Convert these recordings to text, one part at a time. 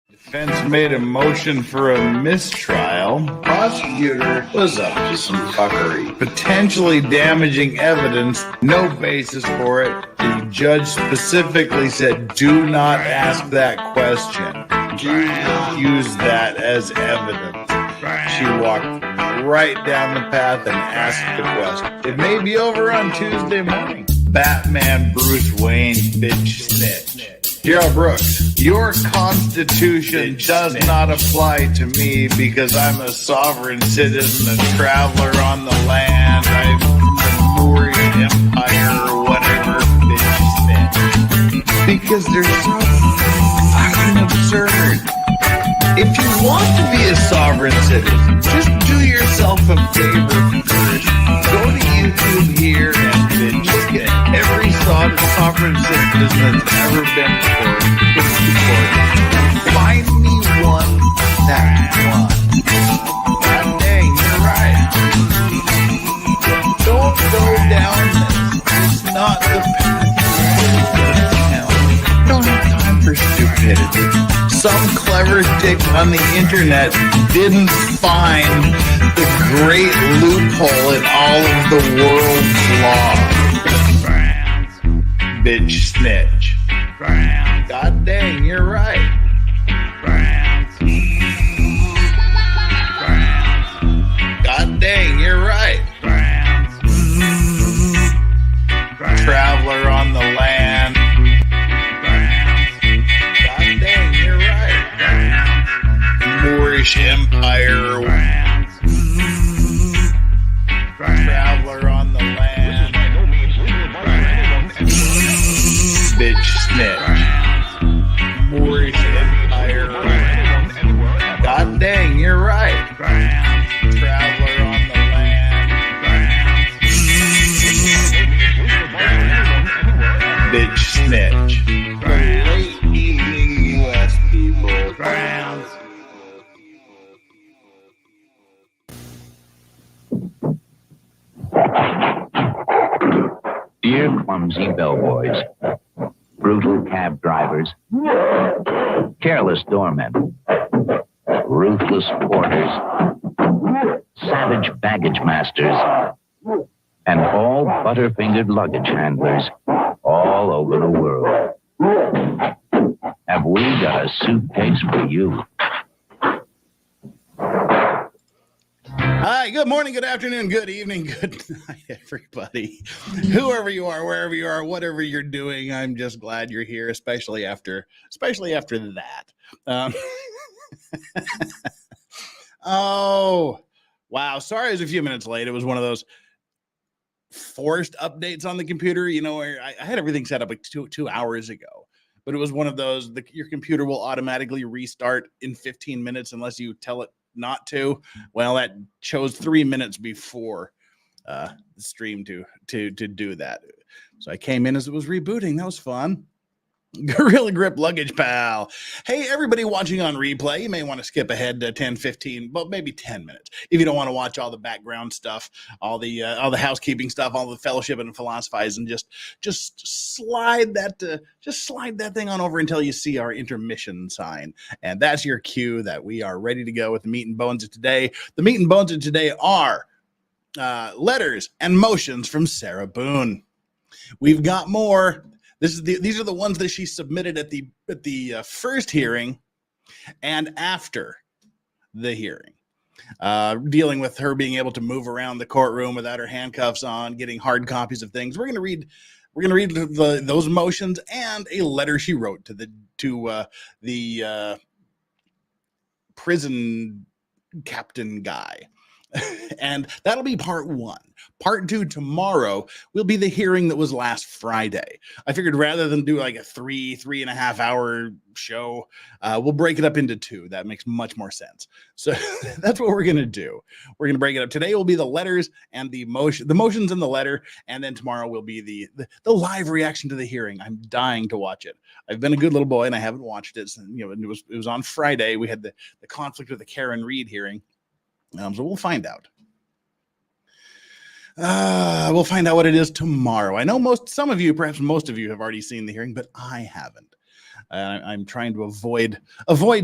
Defense made a motion for a mistrial. Prosecutor was up to some fuckery. Potentially damaging evidence, no basis for it. The judge specifically said, do not ask that question. Do not use that as evidence. She walked right down the path and asked the question. It may be over on Tuesday morning. Batman Bruce Wayne bitch snitch. Gerald Brooks, your constitution does not apply to me because I'm a sovereign citizen, a traveler on the land. I'm the Moorish Empire or whatever, bitch snitch. Because they're so fucking absurd. If you want to be a sovereign citizen, just do yourself a favor first. Go to YouTube here and just get every sovereign citizen that's ever been before. Find me one that won. God dang, you're right. Don't go down this. It's not the path you don't have time for stupidity. Some clever dick on the internet didn't find the great loophole in all of the world's law. Bitch snitch. God dang, you're right. God dang, you're right. Traveler on the land. God dang, you're right. Moorish Empire. Traveler on the land. Bitch snitch. Moorish Empire. God dang, you're right. Traveler on the land. Bitch snitch. Late evening U.S. people. Dear clumsy bellboys, brutal cab drivers, careless doormen, ruthless porters, savage baggage masters, and all butter-fingered luggage handlers all over the world. Have we got a suitcase for you? Hi, good morning, good afternoon, good evening, good night, everybody. Whoever you are, wherever you are, whatever you're doing, I'm just glad you're here, especially after that. Oh, wow. Sorry, I was a few minutes late. It was one of those forced updates on the computer, where I had everything set up like two hours ago. But it was one of those, your computer will automatically restart in 15 minutes unless you tell it not to. Well, that chose 3 minutes before the stream to do that. So I came in as it was rebooting. That was fun. Gorilla Grip Luggage Pal. Hey, everybody watching on replay, you may want to skip ahead to 10, 15, but maybe 10 minutes. If you don't want to watch all the background stuff, all the housekeeping stuff, all the fellowship and philosophize, and just slide that thing on over until you see our intermission sign. And that's your cue that we are ready to go with the meat and bones of today. The meat and bones of today are letters and motions from Sarah Boone. We've got more. These are the ones that she submitted at the first hearing and after the hearing, dealing with her being able to move around the courtroom without her handcuffs on, getting hard copies of things. We're going to read those motions and a letter she wrote to the prison captain guy. And that'll be part one. Part two tomorrow will be the hearing that was last Friday. I figured rather than do like a 3.5 hour show, we'll break it up into two. That makes much more sense. So that's what we're going to do. We're going to break it up. Today will be the letters and the motions in the letter. And then tomorrow will be the live reaction to the hearing. I'm dying to watch it. I've been a good little boy and I haven't watched it. So, it was on Friday. We had the conflict with the Karen Reed hearing. So we'll find out. We'll find out what it is tomorrow. I know some of you, perhaps most of you, have already seen the hearing, but I haven't. I'm trying to avoid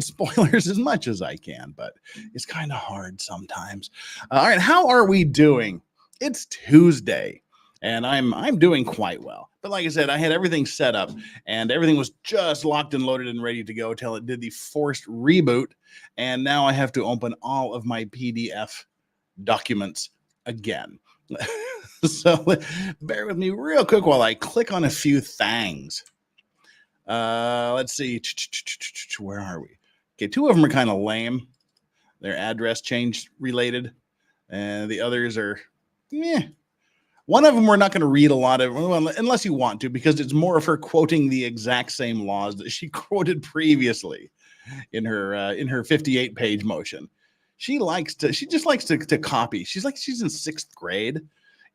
spoilers as much as I can, but it's kind of hard sometimes. All right, how are we doing? It's Tuesday, and I'm doing quite well. But like I said, I had everything set up, and everything was just locked and loaded and ready to go till it did the forced reboot, and now I have to open all of my PDF documents again. So bear with me real quick while I click on a few things. Let's see. Where are we? Okay, two of them are kind of lame. They're address change related, and the others are, One of them we're not going to read a lot of, well, unless you want to, because it's more of her quoting the exact same laws that she quoted previously in her 58-page motion. She just likes to copy. She's in 6th grade,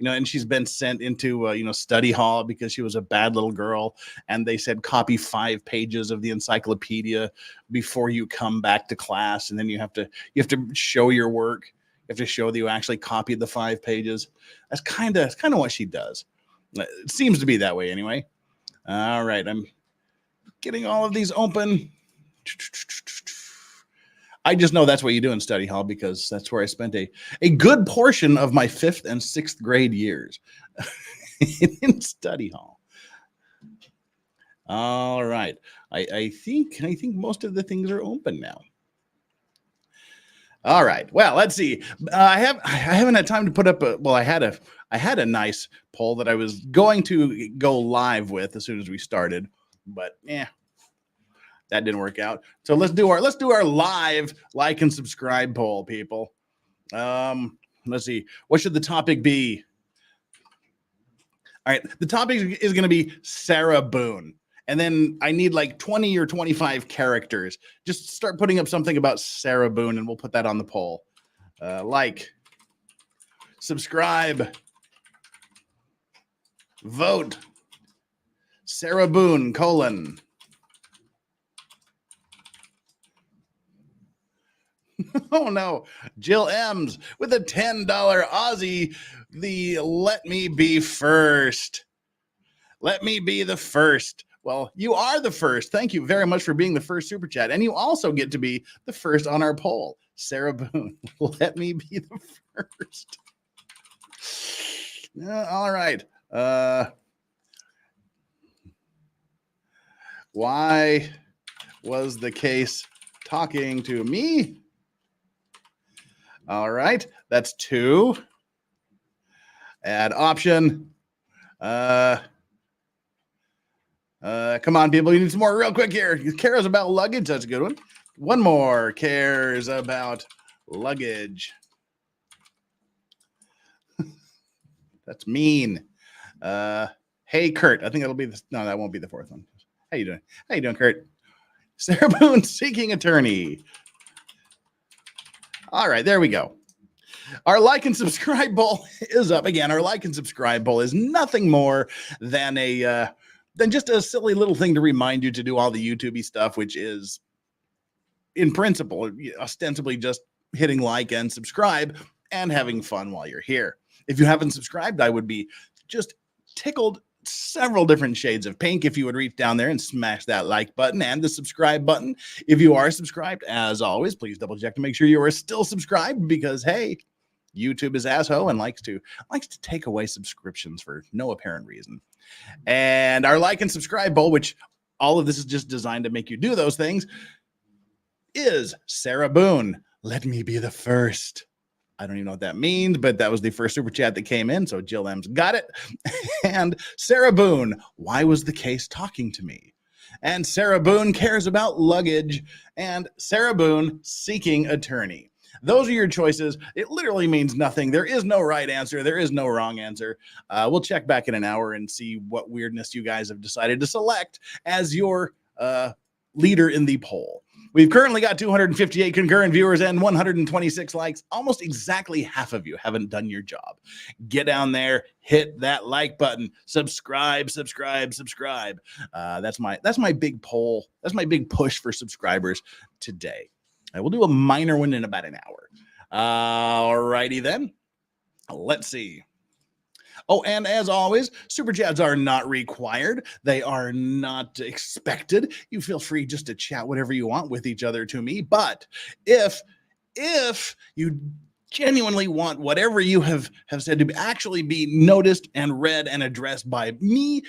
and she's been sent into study hall because she was a bad little girl, and they said copy 5 pages of the encyclopedia before you come back to class, and then you have to show your work. You have to show that you actually copied the 5 pages. That's kind of what she does. It seems to be that way anyway. All right, I'm getting all of these open. I just know that's what you do in study hall because that's where I spent a good portion of my 5th and 6th grade years in study hall. All right, I think most of the things are open now. All right, well, let's see. I haven't had time to put up I had a nice poll that I was going to go live with as soon as we started, but that didn't work out. So let's do our live like and subscribe poll, people. Let's see. What should the topic be? All right, the topic is going to be Sarah Boone. And then I need like 20 or 25 characters. Just start putting up something about Sarah Boone, and we'll put that on the poll. Like, subscribe, vote, Sarah Boone, : Oh no, Jill M's with a $10 Aussie, the let me be first. Let me be the first. Well, you are the first. Thank you very much for being the first super chat. And you also get to be the first on our poll. Sarah Boone, let me be the first. All right. Why was the case talking to me? All right, that's 2. Add option. Come on, people. You need some more real quick here. Cares about luggage. That's a good one. One more. Cares about luggage. That's mean. Hey, Kurt. I think that'll be no, that won't be the 4th one. How you doing? How you doing, Kurt? Sarah Boone seeking attorney. All right, there we go. Our like and subscribe poll is up again. Our like and subscribe poll is nothing more than just a silly little thing to remind you to do all the YouTube-y stuff, which is, in principle, ostensibly just hitting like and subscribe and having fun while you're here. If you haven't subscribed, I would be just tickled several different shades of pink if you would reach down there and smash that like button and the subscribe button. If you are subscribed, as always, please double check to make sure you are still subscribed, because hey, YouTube is asshole and likes to take away subscriptions for no apparent reason. And our like and subscribe poll, which all of this is just designed to make you do those things, is Sarah Boone, let me be the first. I don't even know what that means, but that was the first super chat that came in, so Jill M's got it. And Sarah Boone, why was the case talking to me? And Sarah Boone cares about luggage. And Sarah Boone seeking attorney. Those are your choices. It literally means nothing. There is no right answer. There is no wrong answer. We'll check back in an hour and see what weirdness you guys have decided to select as your leader in the poll. We've currently got 258 concurrent viewers and 126 likes. Almost exactly half of you haven't done your job. Get down there, hit that like button, subscribe. That's my big poll. That's my big push for subscribers today. I will do a minor one in about an hour. All righty then. Let's see. Oh, and as always, super chats are not required. They are not expected. You feel free just to chat whatever you want with each other to me. But if you genuinely want whatever you have said to actually be noticed and read and addressed by me,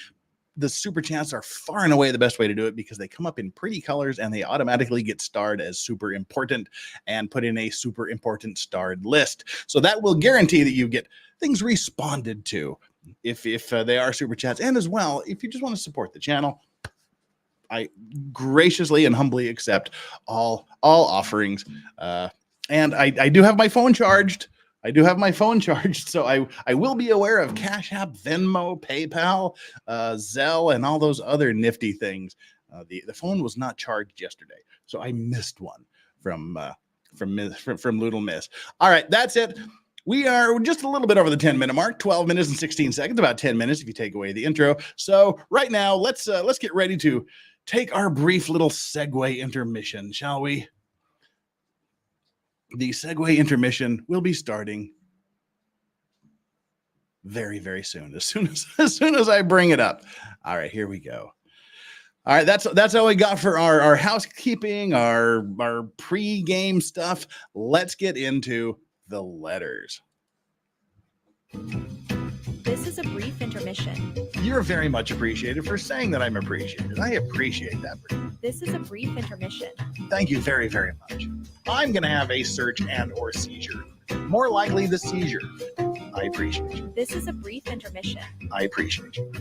the super chats are far and away the best way to do it because they come up in pretty colors and they automatically get starred as super important and put in a super important starred list. So that will guarantee that you get things responded to if they are super chats. And as well, if you just want to support the channel, I graciously and humbly accept all offerings. And I do have my phone charged. So I will be aware of Cash App, Venmo, PayPal, Zelle, and all those other nifty things. The phone was not charged yesterday, so I missed one from Little Miss. All right, that's it. We are just a little bit over the 10-minute mark, 12 minutes and 16 seconds, about 10 minutes if you take away the intro. So right now, let's get ready to take our brief little segue intermission, shall we? The segue intermission will be starting very, very soon. As soon as I bring it up. All right, here we go. All right, that's all we got for our housekeeping, our pre-game stuff. Let's get into the letters. This is a brief intermission. You're very much appreciated for saying that I'm appreciated. I appreciate that. This is a brief intermission. Thank you very, very much. I'm going to have a search and or seizure. More likely the seizure. I appreciate you. This is a brief intermission. I appreciate you.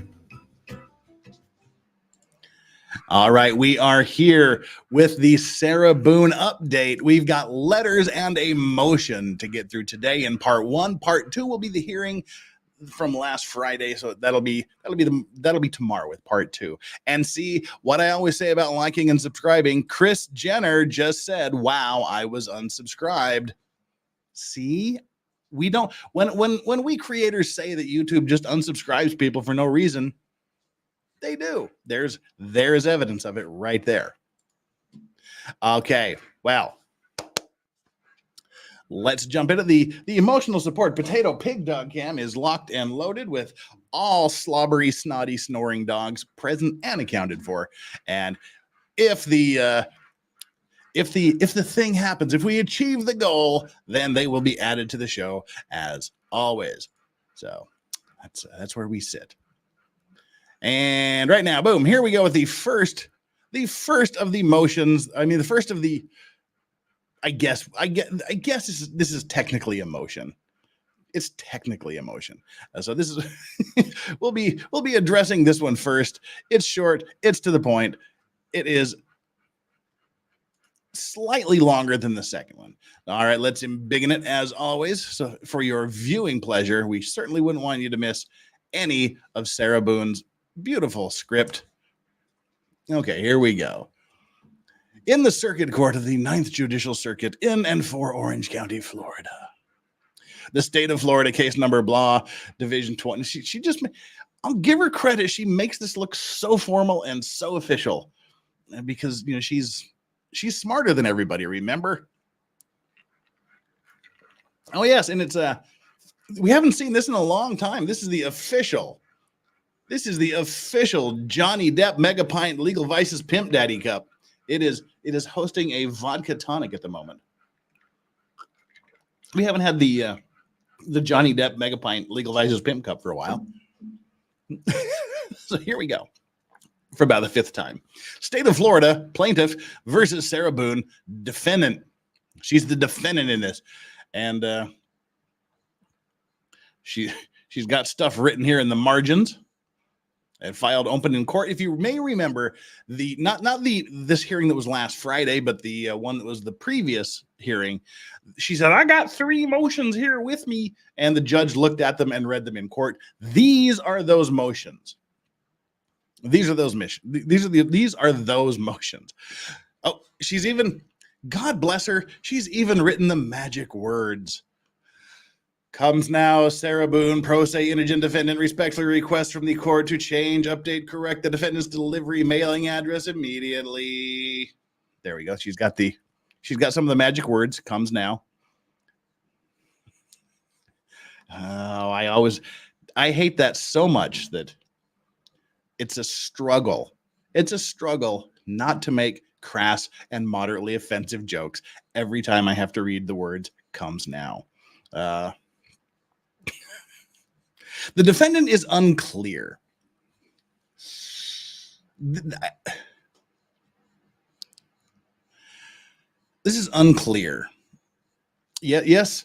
All right, we are here with the Sarah Boone update. We've got letters and a motion to get through today in part 1. Part 2 will be the hearing from last Friday, so that'll be tomorrow with part 2. And see what I always say about liking and subscribing. Chris Jenner just said, "Wow, I was unsubscribed." See, we don't when we creators say that YouTube just unsubscribes people for no reason, they do. There's evidence of it right there. Okay, well, let's jump into the emotional support. Potato Pig Dog Cam is locked and loaded with all slobbery, snotty, snoring dogs present and accounted for. And if the thing happens, if we achieve the goal, then they will be added to the show as always. So that's where we sit. And right now, boom, here we go with the first of the motions. I mean, the first of the, I guess this is technically a motion. It's technically a motion. So this is, we'll be addressing this one first. It's short. It's to the point. It is slightly longer than the second one. All right, let's embiggen it as always. So for your viewing pleasure, we certainly wouldn't want you to miss any of Sarah Boone's beautiful script. Okay, here we go. In the Circuit Court of the 9th Judicial Circuit in and for Orange County, Florida. The state of Florida, case number blah, division 20. She just, I'll give her credit. She makes this look so formal and so official because, you know, she's smarter than everybody, remember? Oh, yes, and it's we haven't seen this in a long time. This is the official Johnny Depp Mega Pint Legal Vices Pimp Daddy Cup. It is hosting a vodka tonic at the moment. We haven't had the Johnny Depp Mega Pint Legal Vices Pimp Cup for a while. So here we go. For about the 5th time. State of Florida, plaintiff versus Sarah Boone, defendant. She's the defendant in this. And she's got stuff written here in the margins and filed open in court. If you may remember, this hearing that was last Friday, but the one that was the previous hearing, she said, "I got 3 motions here with me." And the judge looked at them and read them in court. These are those motions. These are those motions. Oh, she's even, God bless her, she's even written the magic words. Comes now, Sarah Boone, pro se indigent defendant, respectfully requests from the court to change, update, correct the defendant's delivery mailing address immediately. There we go. She's got some of the magic words. Comes now. Oh, I I hate that so much that it's a struggle. It's a struggle not to make crass and moderately offensive jokes every time I have to read the words "comes now." The defendant is unclear. This is unclear. Yes,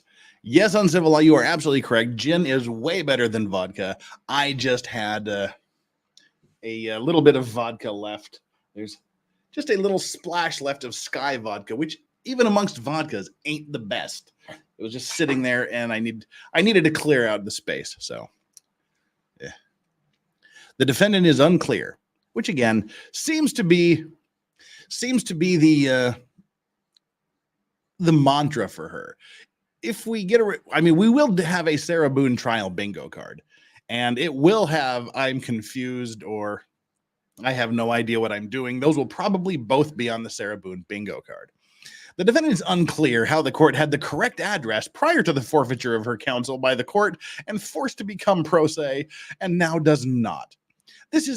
uncivil law, you are absolutely correct. Gin is way better than vodka. I just had a little bit of vodka left. There's just a little splash left of Sky vodka, which even amongst vodkas ain't the best. It was just sitting there, and I needed to clear out the space. So, yeah. The defendant is unclear, which again seems to be the mantra for her. If we get we will have a Sarah Boone trial bingo card, and it will have "I'm confused" or "I have no idea what I'm doing." Those will probably both be on the Sarah Boone bingo card. The defendant is unclear how the court had the correct address prior to the forfeiture of her counsel by the court and forced to become pro se, and now does not. This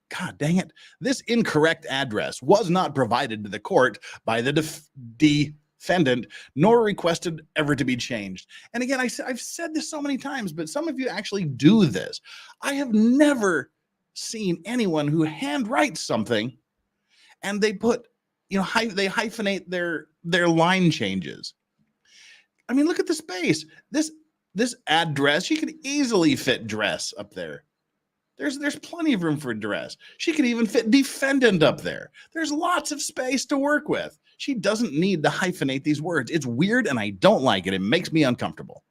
God dang it. This incorrect address was not provided to the court by the defendant, nor requested ever to be changed. And again, I've said this so many times, but some of you actually do this. I have never seen anyone who handwrites something and they put, they hyphenate their line changes. I mean, look at the space. This address, you could easily fit dress up there. There's plenty of room for dress. She could even fit defendant up there. There's lots of space to work with. She doesn't need to hyphenate these words. It's weird, and I don't like it. It makes me uncomfortable.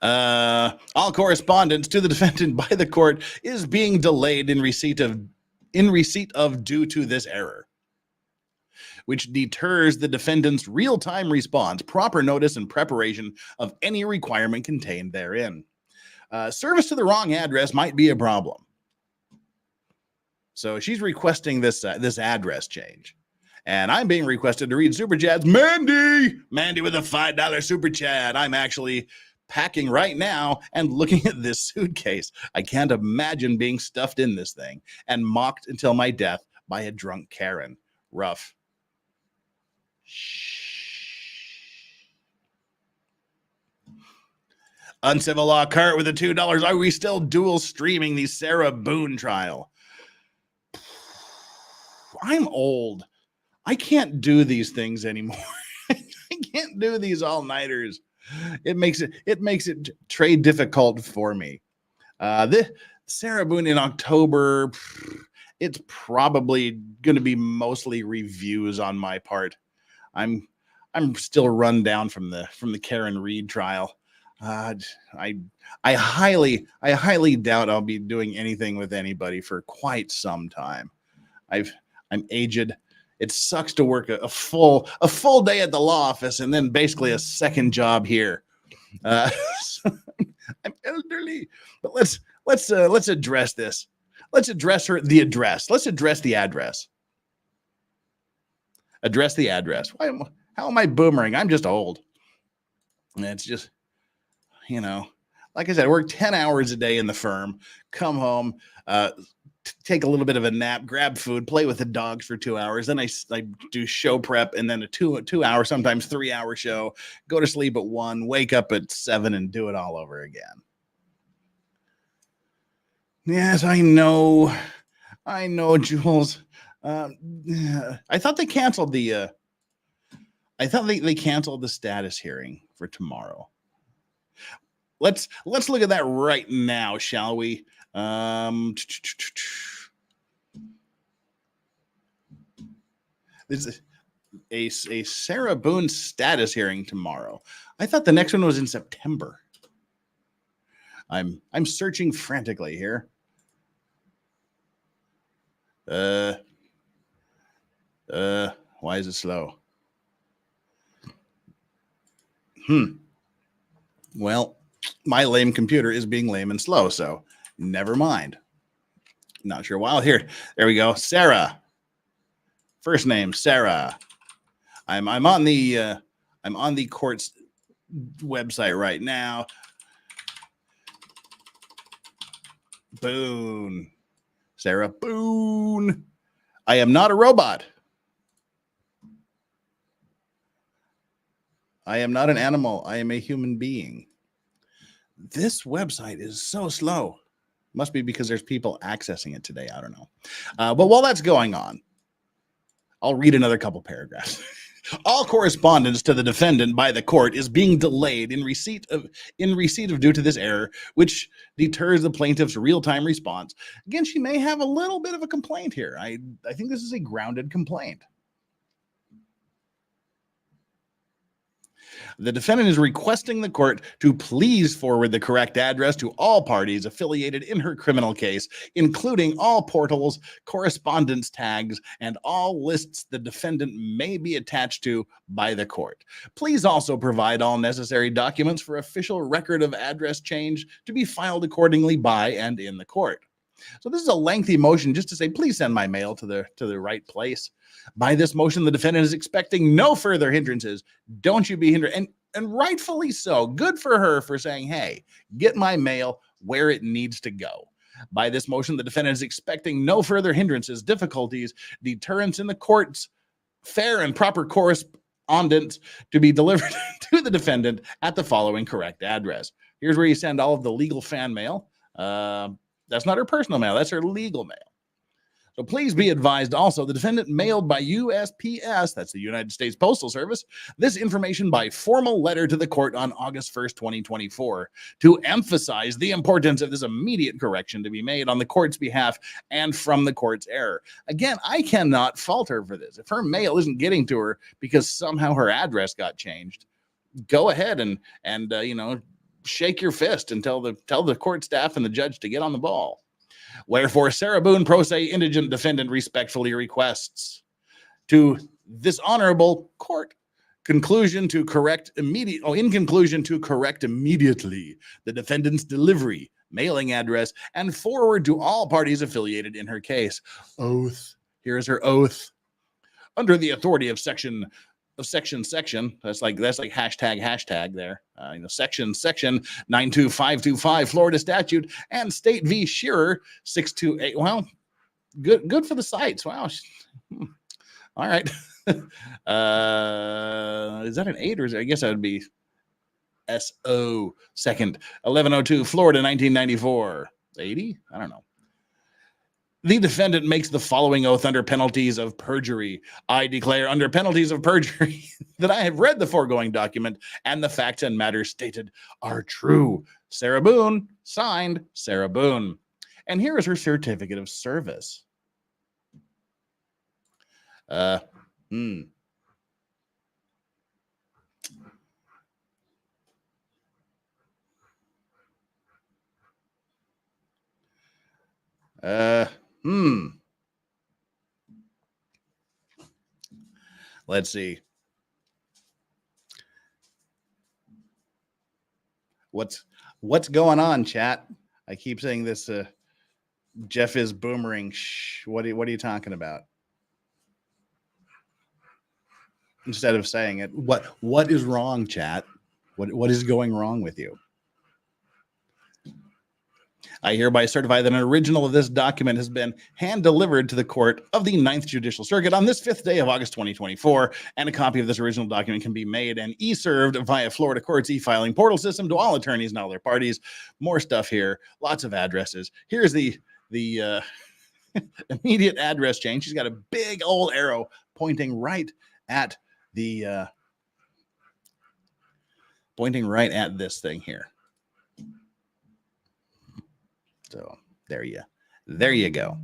All correspondence to the defendant by the court is being delayed in receipt of due to this error, which deters the defendant's real-time response, proper notice, and preparation of any requirement contained therein. Service to the wrong address might be a problem. So she's requesting this address change. And I'm being requested to read Super Chats. Mandy with a $5 Super Chat. I'm actually packing right now and looking at this suitcase. I can't imagine being stuffed in this thing and mocked until my death by a drunk Karen. Rough. Shh. Uncivil Law Kurt with the $2. Are we still dual streaming the Sarah Boone trial? I'm old. I can't do these things anymore. I can't do these all-nighters. It makes it trade difficult for me. This Sarah Boone in October, it's probably going to be mostly reviews on my part. I'm still run down from the Karen Reed trial. I highly doubt I'll be doing anything with anybody for quite some time. I'm aged. It sucks to work a full day at the law office and then basically a second job here. I'm elderly, but let's address this. Let's address the address. Let's address the address. Address the address. How am I boomering? I'm just old. And it's just, like I said, I work 10 hours a day in the firm, come home, take a little bit of a nap, grab food, play with the dogs for 2 hours. Then I do show prep and then a two hour, sometimes 3 hour show, go to sleep at 1, wake up at 7 and do it all over again. Yes, I know, Jules. I thought they canceled the status hearing for tomorrow. Let's look at that right now, shall we? There's a Sarah Boone status hearing tomorrow. I thought the next one was in September. I'm searching frantically here. Why is it slow? Well, my lame computer is being lame and slow, so never mind. Not sure why. Here, there we go. Sarah. First name Sarah. I'm on the court's website right now. Boone. Sarah Boone. I am not a robot. I am not an animal. I am a human being. This website is so slow. Must be because there's people accessing it today. I don't know. But while that's going on, I'll read another couple paragraphs. All correspondence to the defendant by the court is being delayed in receipt of due to this error, which deters the plaintiff's real-time response. Again, she may have a little bit of a complaint here. I think this is a grounded complaint. The defendant is requesting the court to please forward the correct address to all parties affiliated in her criminal case, including all portals, correspondence tags, and all lists the defendant may be attached to by the court. Please also provide all necessary documents for official record of address change to be filed accordingly by and in the court. So this is a lengthy motion just to say, please send my mail to the right place. By this motion, the defendant is expecting no further hindrances. Don't you be hindered. And rightfully so. Good for her for saying, hey, get my mail where it needs to go. By this motion, the defendant is expecting no further hindrances, difficulties, deterrence in the court's fair and proper correspondence to be delivered to the defendant at the following correct address. Here's where you send all of the legal fan mail. That's not her personal mail. That's her legal mail. So please be advised also, the defendant mailed by USPS, that's the United States Postal Service, this information by formal letter to the court on August 1st, 2024, to emphasize the importance of this immediate correction to be made on the court's behalf and from the court's error. Again, I cannot fault her for this. If her mail isn't getting to her because somehow her address got changed, go ahead and shake your fist and tell the court staff and the judge to get on the ball. Wherefore, Sarah Boone, pro se indigent defendant, respectfully requests to this honorable court in conclusion to correct immediately the defendant's delivery, mailing address, and forward to all parties affiliated in her case. Oath. Here is her oath. Under the authority of section, that's like hashtag there. Section 92525 Florida statute and State v. Shearer 628. Well, good for the sites. Wow. All right. Is that an 8 or is it, I guess that would be SO second 1102 Florida 1994. 80? I don't know. The defendant makes the following oath under penalties of perjury. I declare under penalties of perjury that I have read the foregoing document and the facts and matters stated are true. Sarah Boone, signed Sarah Boone. And here is her certificate of service. Let's see. What's going on, chat? I keep saying this. Jeff is boomering. Shh. What are you talking about? Instead of saying it, what is wrong, chat? What is going wrong with you? I hereby certify that an original of this document has been hand-delivered to the court of the 9th Judicial Circuit on this 5th day of August 2024, and a copy of this original document can be made and e-served via Florida Court's e-filing portal system to all attorneys and all their parties. More stuff here, lots of addresses. Here's the immediate address change. She's got a big old arrow pointing right at the this thing here. So there you go.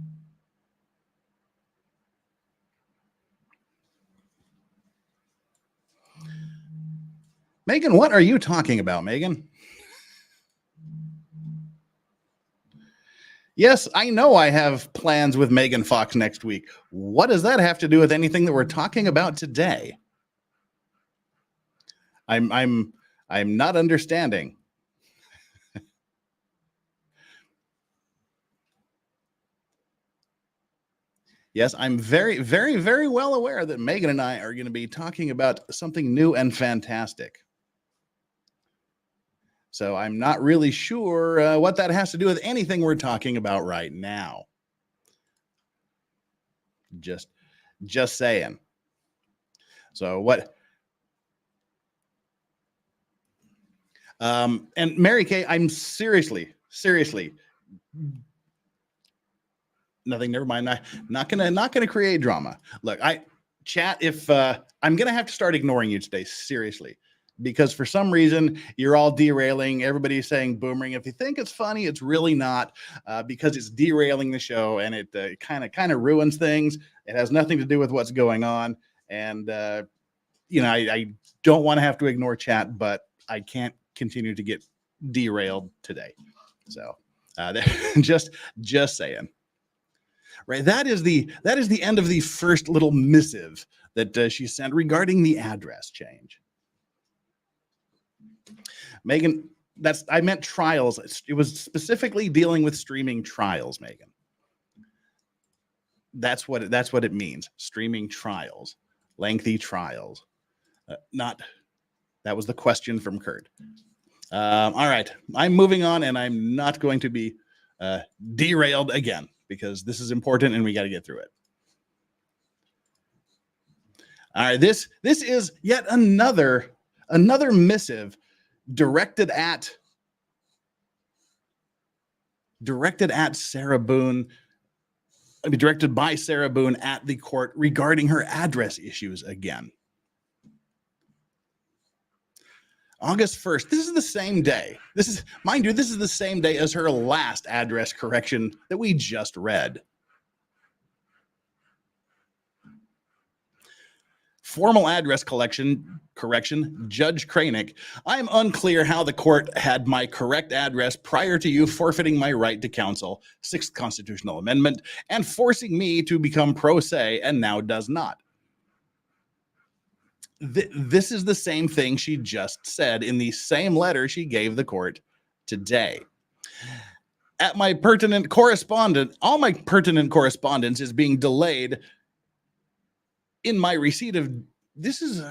Megan, what are you talking about, Megan? Yes, I know I have plans with Megan Fox next week. What does that have to do with anything that we're talking about today? I'm not understanding. Yes, I'm very, very, very well aware that Megan and I are going to be talking about something new and fantastic. So I'm not really sure what that has to do with anything we're talking about right now. Just saying. So what? And Mary Kay, I'm seriously, nothing. Never mind. Not gonna create drama. Look, chat. If I'm gonna have to start ignoring you today, seriously, because for some reason you're all derailing. Everybody's saying boomerang. If you think it's funny, it's really not, because it's derailing the show and it kind of ruins things. It has nothing to do with what's going on, and I don't want to have to ignore chat, but I can't continue to get derailed today. So just saying. Right, that is the end of the first little missive that she sent regarding the address change. Megan, I meant trials. It was specifically dealing with streaming trials, Megan. That's what it means. Streaming trials, lengthy trials. That was the question from Kurt. All right, I'm moving on, and I'm not going to be derailed again, because this is important and we got to get through it. All right, this is yet another missive directed at Sarah Boone. Directed by Sarah Boone at the court regarding her address issues again. August 1st. This is the same day. Mind you, this is the same day as her last address correction that we just read. Formal address correction, Judge Kranick. I'm unclear how the court had my correct address prior to you forfeiting my right to counsel, 6th Constitutional Amendment, and forcing me to become pro se, and now does not. This is the same thing she just said in the same letter she gave the court today. All my pertinent correspondence is being delayed in my receipt of is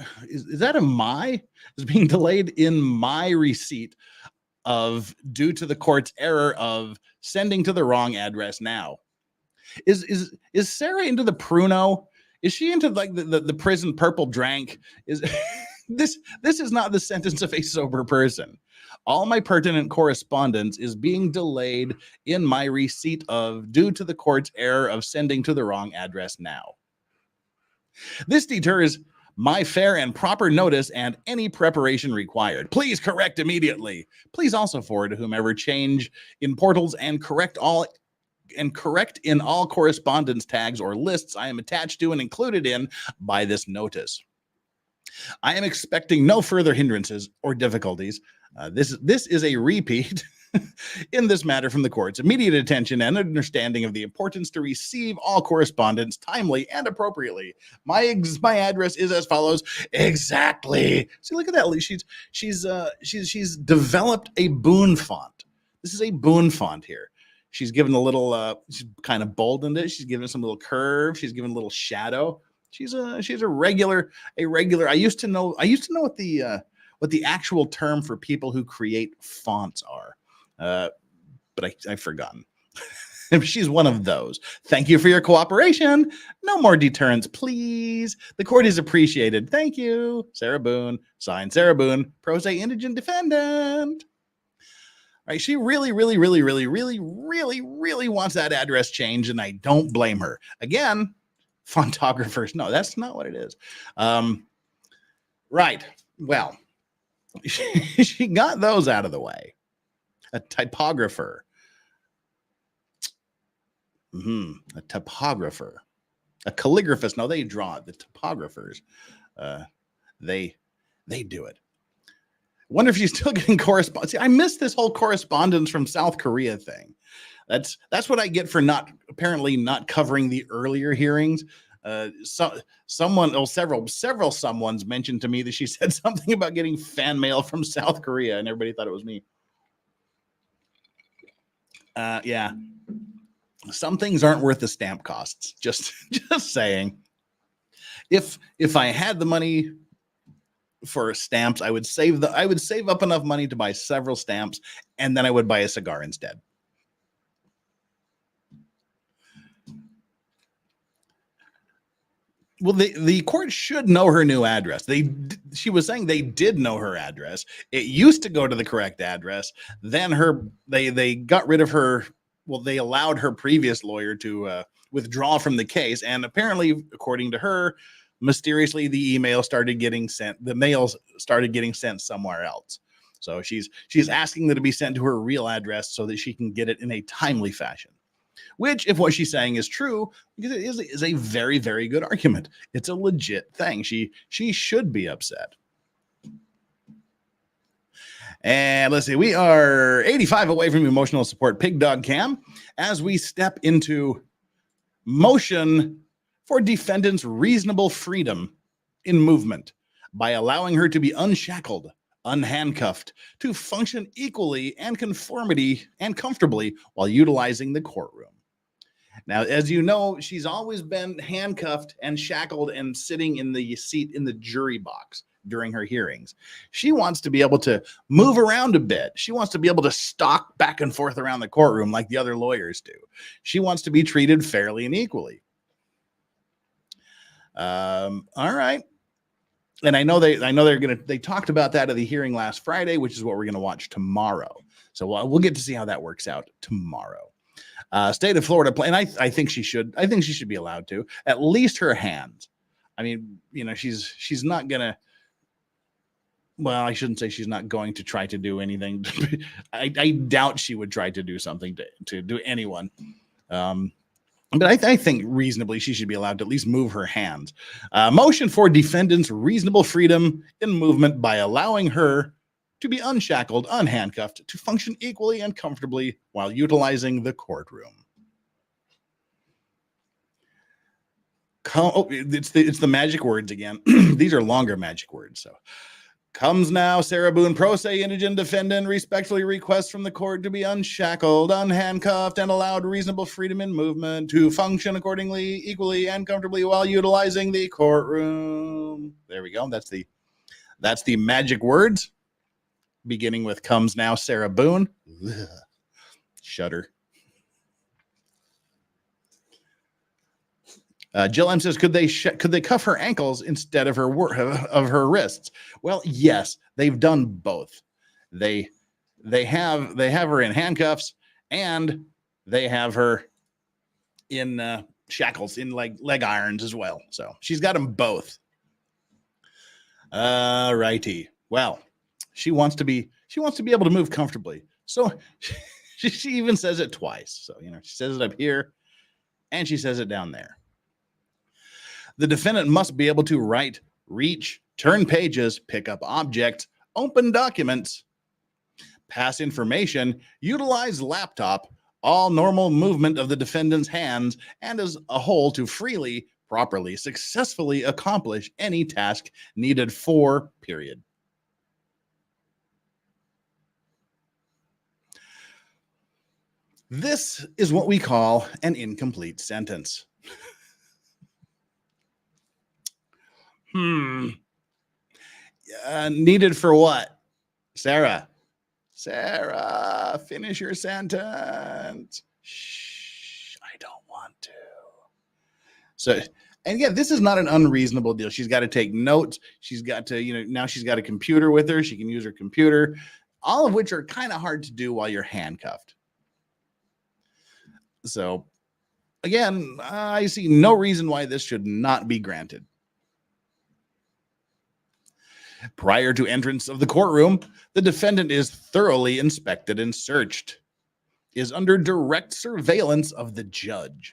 being delayed in my receipt of due to the court's error of sending to the wrong address now. Is Sarah into the Pruno? Is she into like the prison purple drank? Is this is not the sentence of a sober person. All my pertinent correspondence is being delayed in my receipt of due to the court's error of sending to the wrong address now. This deters my fair and proper notice and any preparation required. Please correct immediately. Please also forward to whomever change in portals and correct in all correspondence tags or lists I am attached to and included in by this notice. I am expecting no further hindrances or difficulties. This is a repeat in this matter from the court's immediate attention and understanding of the importance to receive all correspondence timely and appropriately. My address is as follows. Exactly. See, look at that. She's developed a Boone font. This is a Boone font here. She's given a little, she's kind of boldened it. She's given some little curve. She's given a little shadow. She's a regular. I used to know what the actual term for people who create fonts are, but I've forgotten. She's one of those. Thank you for your cooperation. No more deterrence, please. The court is appreciated. Thank you, Sarah Boone. Signed, Sarah Boone, pro se indigent defendant. Right, she really wants that address changed, and I don't blame her. Again, fontographers, no, that's not what it is. Right, well, she got those out of the way. A typographer, a typographer, a calligraphist. No, they draw it. The typographers, they do it. Wonder if she's still getting correspondence. See, I missed this whole correspondence from South Korea thing. That's what I get for apparently not covering the earlier hearings. Several someones mentioned to me that she said something about getting fan mail from South Korea, and everybody thought it was me. Yeah, some things aren't worth the stamp costs. Just saying. If I had the money for stamps. I would save up enough money to buy several stamps, and then I would buy a cigar instead. Well, the court should know her new address. She was saying they did know her address. It used to go to the correct address. Then they got rid of her. Well, they allowed her previous lawyer to withdraw from the case, and apparently, according to her, mysteriously the mail started getting sent somewhere else. So she's asking that it be sent to her real address so that she can get it in a timely fashion. Which, if what she's saying is true, is a very, very good argument. It's a legit thing. She should be upset. And let's see, we are 85 away from emotional support pig dog cam as we step into motion for defendant's reasonable freedom in movement by allowing her to be unshackled, unhandcuffed, to function equally and comfortably while utilizing the courtroom. Now, as you know, she's always been handcuffed and shackled and sitting in the seat in the jury box during her hearings. She wants to be able to move around a bit. She wants to be able to stalk back and forth around the courtroom like the other lawyers do. She wants to be treated fairly and equally. All right. And I know they talked about that at the hearing last Friday, which is what we're going to watch tomorrow. So we'll get to see how that works out tomorrow. State of Florida plan. I think she should be allowed to, at least her hands. I mean, she's not gonna. Well, I shouldn't say she's not going to try to do anything. I doubt she would try to do something to do anyone. But I think reasonably she should be allowed to at least move her hands. Motion for defendant's reasonable freedom in movement by allowing her to be unshackled, unhandcuffed, to function equally and comfortably while utilizing the courtroom. It's the magic words again. These are longer magic words. So, comes now Sarah Boone, pro se indigent defendant, respectfully requests from the court to be unshackled, unhandcuffed, and allowed reasonable freedom in movement to function accordingly, equally, and comfortably while utilizing the courtroom. There we go. That's the magic words. Beginning with comes now Sarah Boone. Ugh. Shudder. Jill M says, could they cuff her ankles instead of her wrists? Well, yes, they've done both. They have her in handcuffs and they have her in shackles, in leg irons as well. So she's got them both. Righty. Well, she wants to be able to move comfortably. So she even says it twice. So, she says it up here and she says it down there. The defendant must be able to write, reach, turn pages, pick up objects, open documents, pass information, utilize laptop, all normal movement of the defendant's hands, and as a whole to freely, properly, successfully accomplish any task needed for, period. This is what we call an incomplete sentence. Needed for what? Sarah, finish your sentence. Shh, I don't want to. So, and yeah, this is not an unreasonable deal. She's got to take notes. She's got to, now she's got a computer with her. She can use her computer, all of which are kind of hard to do while you're handcuffed. So, again, I see no reason why this should not be granted. Prior to entrance of the courtroom, the defendant is thoroughly inspected and searched, is under direct surveillance of the judge.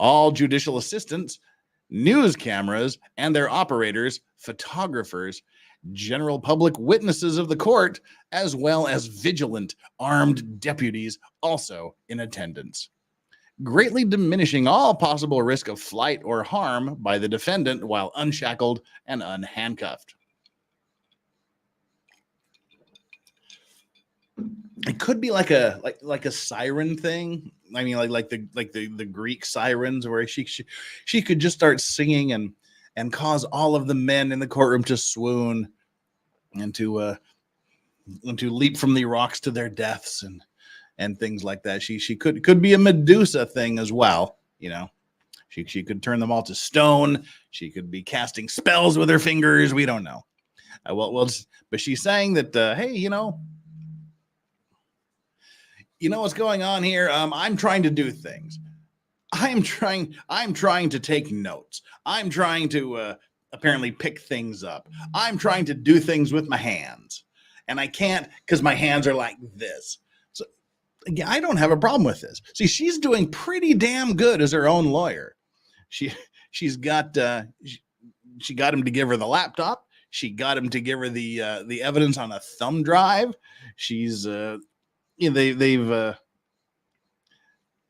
All judicial assistants, news cameras, and their operators, photographers, general public witnesses of the court, as well as vigilant armed deputies also in attendance, greatly diminishing all possible risk of flight or harm by the defendant while unshackled and unhandcuffed. It could be like a siren thing. I mean, like the Greek sirens, where she could just start singing and cause all of the men in the courtroom to swoon and to leap from the rocks to their deaths and things like that. She could be a Medusa thing as well, you know. She could turn them all to stone. She could be casting spells with her fingers. We don't know. But she's saying that, hey, you know what's going on here. I'm trying to do things. I'm trying to take notes. I'm trying to apparently pick things up. I'm trying to do things with my hands, and I can't because my hands are like this. So again, I don't have a problem with this. See, she's doing pretty damn good as her own lawyer. She's got she got him to give her the laptop. She got him to give her the evidence on a thumb drive. She's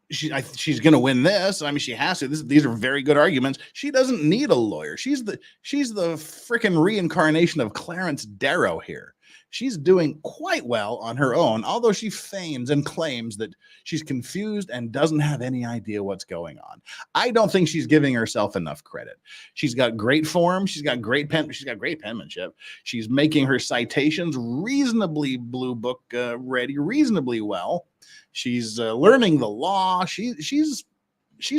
she's going to win this. I mean, she has to. These are very good arguments. She doesn't need a lawyer. She's the freaking reincarnation of Clarence Darrow here. She's doing quite well on her own, although she feigns and claims that she's confused and doesn't have any idea what's going on. I don't think she's giving herself enough credit. She's got great form. She's got great penmanship. She's making her citations reasonably blue book ready, reasonably well. She's learning the law. She's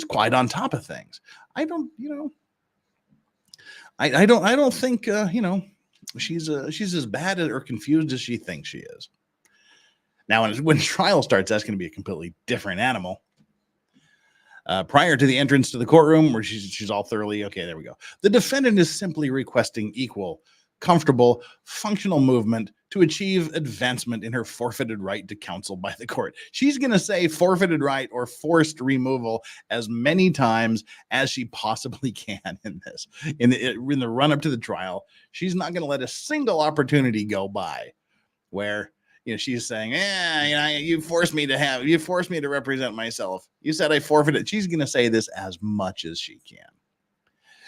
quite on top of things. I don't think she's as bad or confused as she thinks she is. Now, when trial starts, that's going to be a completely different animal. Prior to the entrance to the courtroom, where she's all thoroughly okay. There we go. The defendant is simply requesting equal, comfortable, functional movement to achieve advancement in her forfeited right to counsel by the court. She's going to say forfeited right or forced removal as many times as she possibly can in this. In the run up to the trial, she's not going to let a single opportunity go by where she's saying, you forced me to represent myself. You said I forfeited. She's going to say this as much as she can,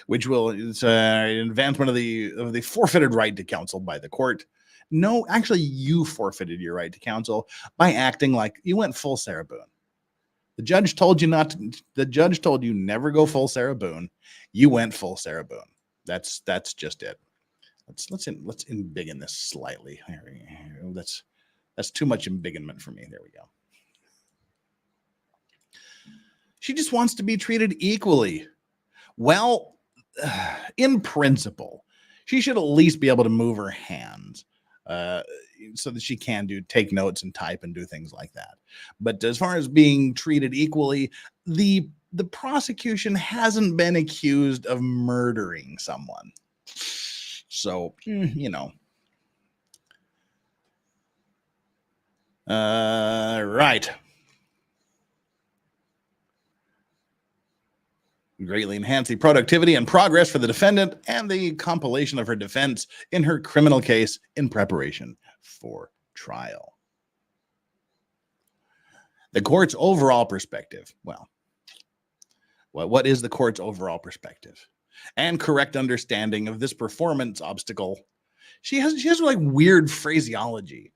which will advancement of the forfeited right to counsel by the court. No, actually, you forfeited your right to counsel by acting like you went full Sarah Boone. The judge told you not to. The judge told you never go full Sarah Boone. You went full Sarah Boone. That's just it. Let's embiggen this slightly. That's too much embiggenment for me. There we go. She just wants to be treated equally. Well, in principle, she should at least be able to move her hands so that she can take notes and type and do things like that. But as far as being treated equally, the prosecution hasn't been accused of murdering someone. So, right. Greatly enhance the productivity and progress for the defendant and the compilation of her defense in her criminal case in preparation for trial. The court's overall perspective. Well, what is the court's overall perspective and correct understanding of this performance obstacle? She has like weird phraseology.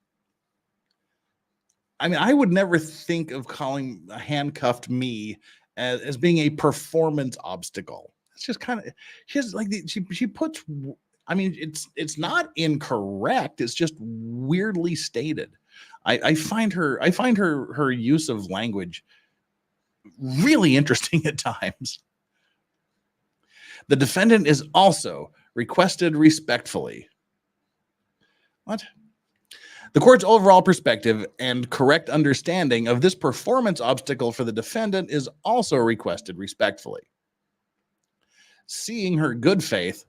I mean, I would never think of calling a handcuffed me as being a performance obstacle. It's just kind of, she puts, I mean, it's not incorrect. It's just weirdly stated. I find her use of language really interesting at times. The defendant is also requested respectfully. What? The court's overall perspective and correct understanding of this performance obstacle for the defendant is also requested respectfully. Seeing her good faith.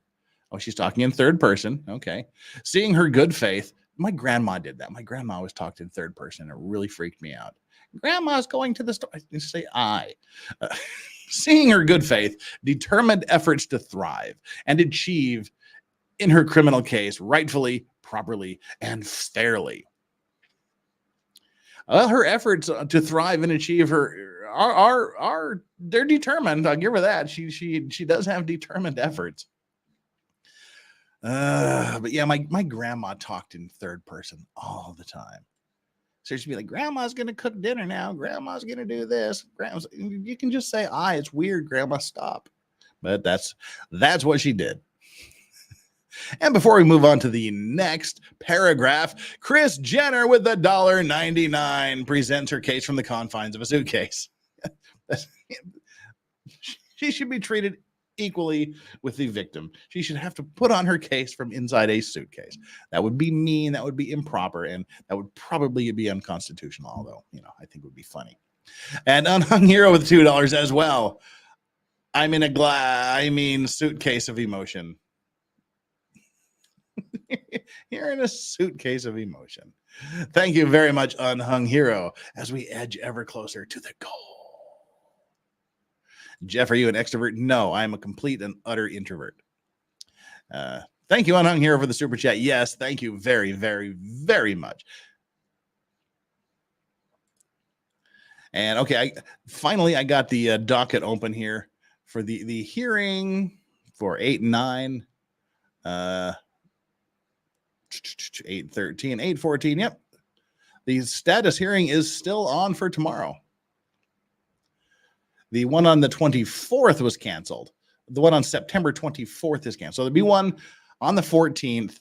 Oh, she's talking in third person. Okay. Seeing her good faith. My grandma did that. My grandma always talked in third person. It really freaked me out. Grandma's going to the store. I say I. Seeing her good faith, determined efforts to thrive and achieve in her criminal case rightfully, properly, and fairly. Well, her efforts to thrive and achieve her are they're determined. I'll give her that. She does have determined efforts. But yeah, my grandma talked in third person all the time. So she'd be like, Grandma's gonna cook dinner now. Grandma's gonna do this. You can just say I. It's weird, Grandma. Stop. But that's what she did. And before we move on to the next paragraph, Kris Jenner with the $1.99 presents her case from the confines of a suitcase. She should be treated equally with the victim. She should have to put on her case from inside a suitcase. That would be mean, that would be improper, and that would probably be unconstitutional, although, I think it would be funny. And Unhung Hero with $2 as well. I'm in a suitcase of emotion. You're in a suitcase of emotion. Thank you very much, Unhung Hero, as we edge ever closer to the goal. Jeff, are you an extrovert? No, I'm a complete and utter introvert. Thank you, Unhung Hero, for the super chat. Yes, thank you very, very, very much. And okay, I got the docket open here for the hearing for 8 and 9, 8:13, 8:14. Yep, the status hearing is still on for tomorrow. The one on the 24th was canceled. The one on September 24th is canceled. So there'll be one on the 14th.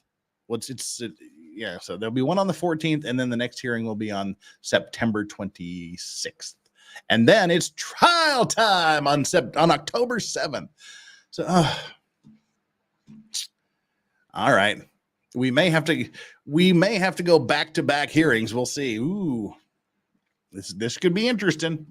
So there'll be one on the 14th, and then the next hearing will be on September 26th. And then it's trial time on October 7th. So, all right. We may have to go back-to-back hearings. We'll see. Ooh, this could be interesting.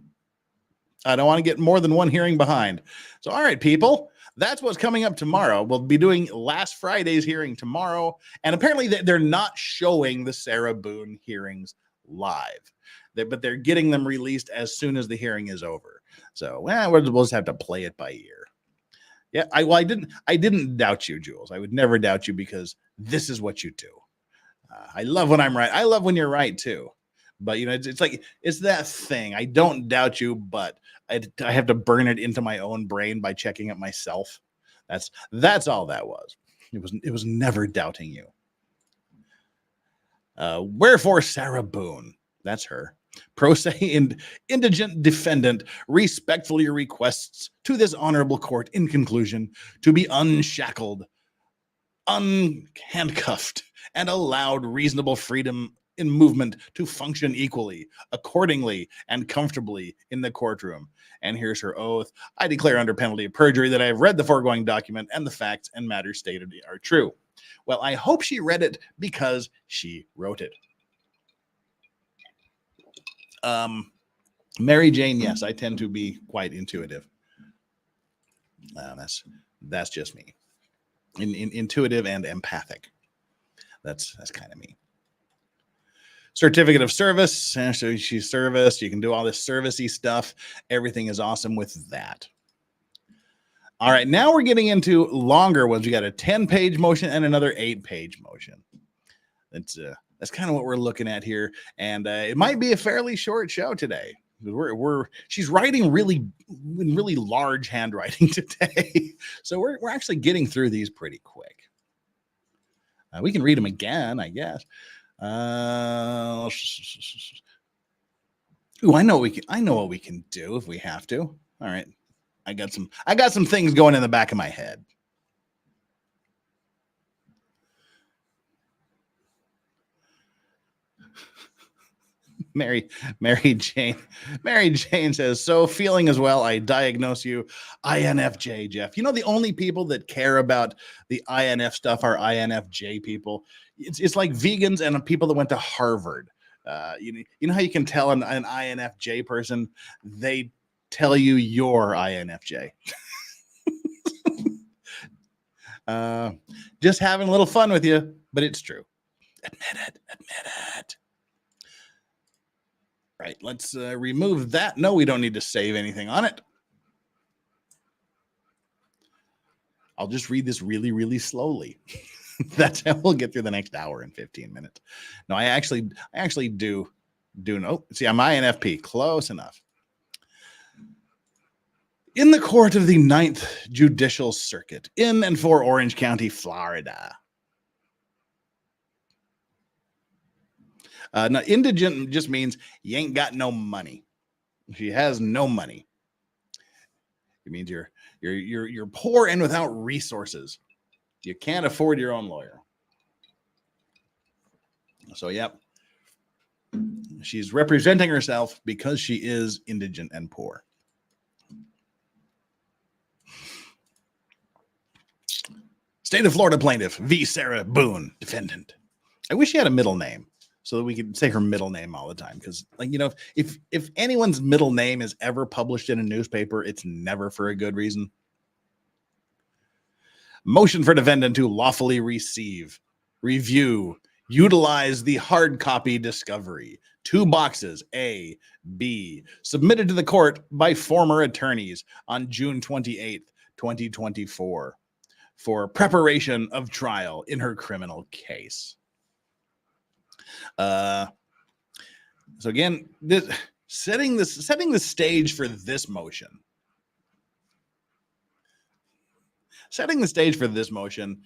I don't want to get more than one hearing behind. So, all right, people, that's what's coming up tomorrow. We'll be doing last Friday's hearing tomorrow. And apparently they're not showing the Sarah Boone hearings live, but they're getting them released as soon as the hearing is over. So, we'll just have to play it by ear. Yeah, I didn't doubt you, Jules. I would never doubt you because this is what you do. I love when I'm right. I love when you're right, too. But, it's that thing. I don't doubt you, but I have to burn it into my own brain by checking it myself. That's all that was. It was never doubting you. Wherefore Sarah Boone, that's her, pro se and indigent defendant respectfully requests to this honorable court in conclusion to be unshackled, unhandcuffed, and allowed reasonable freedom in movement to function equally, accordingly, and comfortably in the courtroom. And here's her oath. I declare under penalty of perjury that I have read the foregoing document and the facts and matters stated are true. Well, I hope she read it because she wrote it. Mary Jane, yes, I tend to be quite intuitive. That's just me. Intuitive and empathic. That's kind of me. Certificate of service. So she's serviced. You can do all this servicey stuff. Everything is awesome with that. All right, now we're getting into longer ones. We got a 10-page motion and another 8-page motion. That's kind of what we're looking at here, and it might be a fairly short show today. She's writing really large handwriting today, so we're actually getting through these pretty quick. We can read them again, I guess. I know what we can do if we have to. All right. I got some things going in the back of my head. Mary Jane says, so feeling as well, I diagnose you INFJ, Jeff. The only people that care about the INF stuff are INFJ people. It's like vegans and people that went to Harvard. You know how you can tell an INFJ person? They tell you you're INFJ. Just having a little fun with you, but it's true. Admit it. Right, let's remove that. No, we don't need to save anything on it. I'll just read this really, really slowly. That's how we'll get through the next hour and 15 minutes. No, I actually do know. See, I'm INFP. Close enough. In the court of the 9th Judicial Circuit in and for Orange County, Florida. Now, indigent just means you ain't got no money. She has no money. It means You're poor and without resources. You can't afford your own lawyer. So, yep. She's representing herself because she is indigent and poor. State of Florida plaintiff v. Sarah Boone, defendant. I wish she had a middle name so that we could say her middle name all the time. Because, like, you know, if anyone's middle name is ever published in a newspaper, it's never for a good reason. Motion for defendant to lawfully receive, review, utilize the hard copy discovery. 2 boxes, A, B, submitted to the court by former attorneys on June 28th, 2024, for preparation of trial in her criminal case. So again, setting the stage for this motion. Setting the stage for this motion,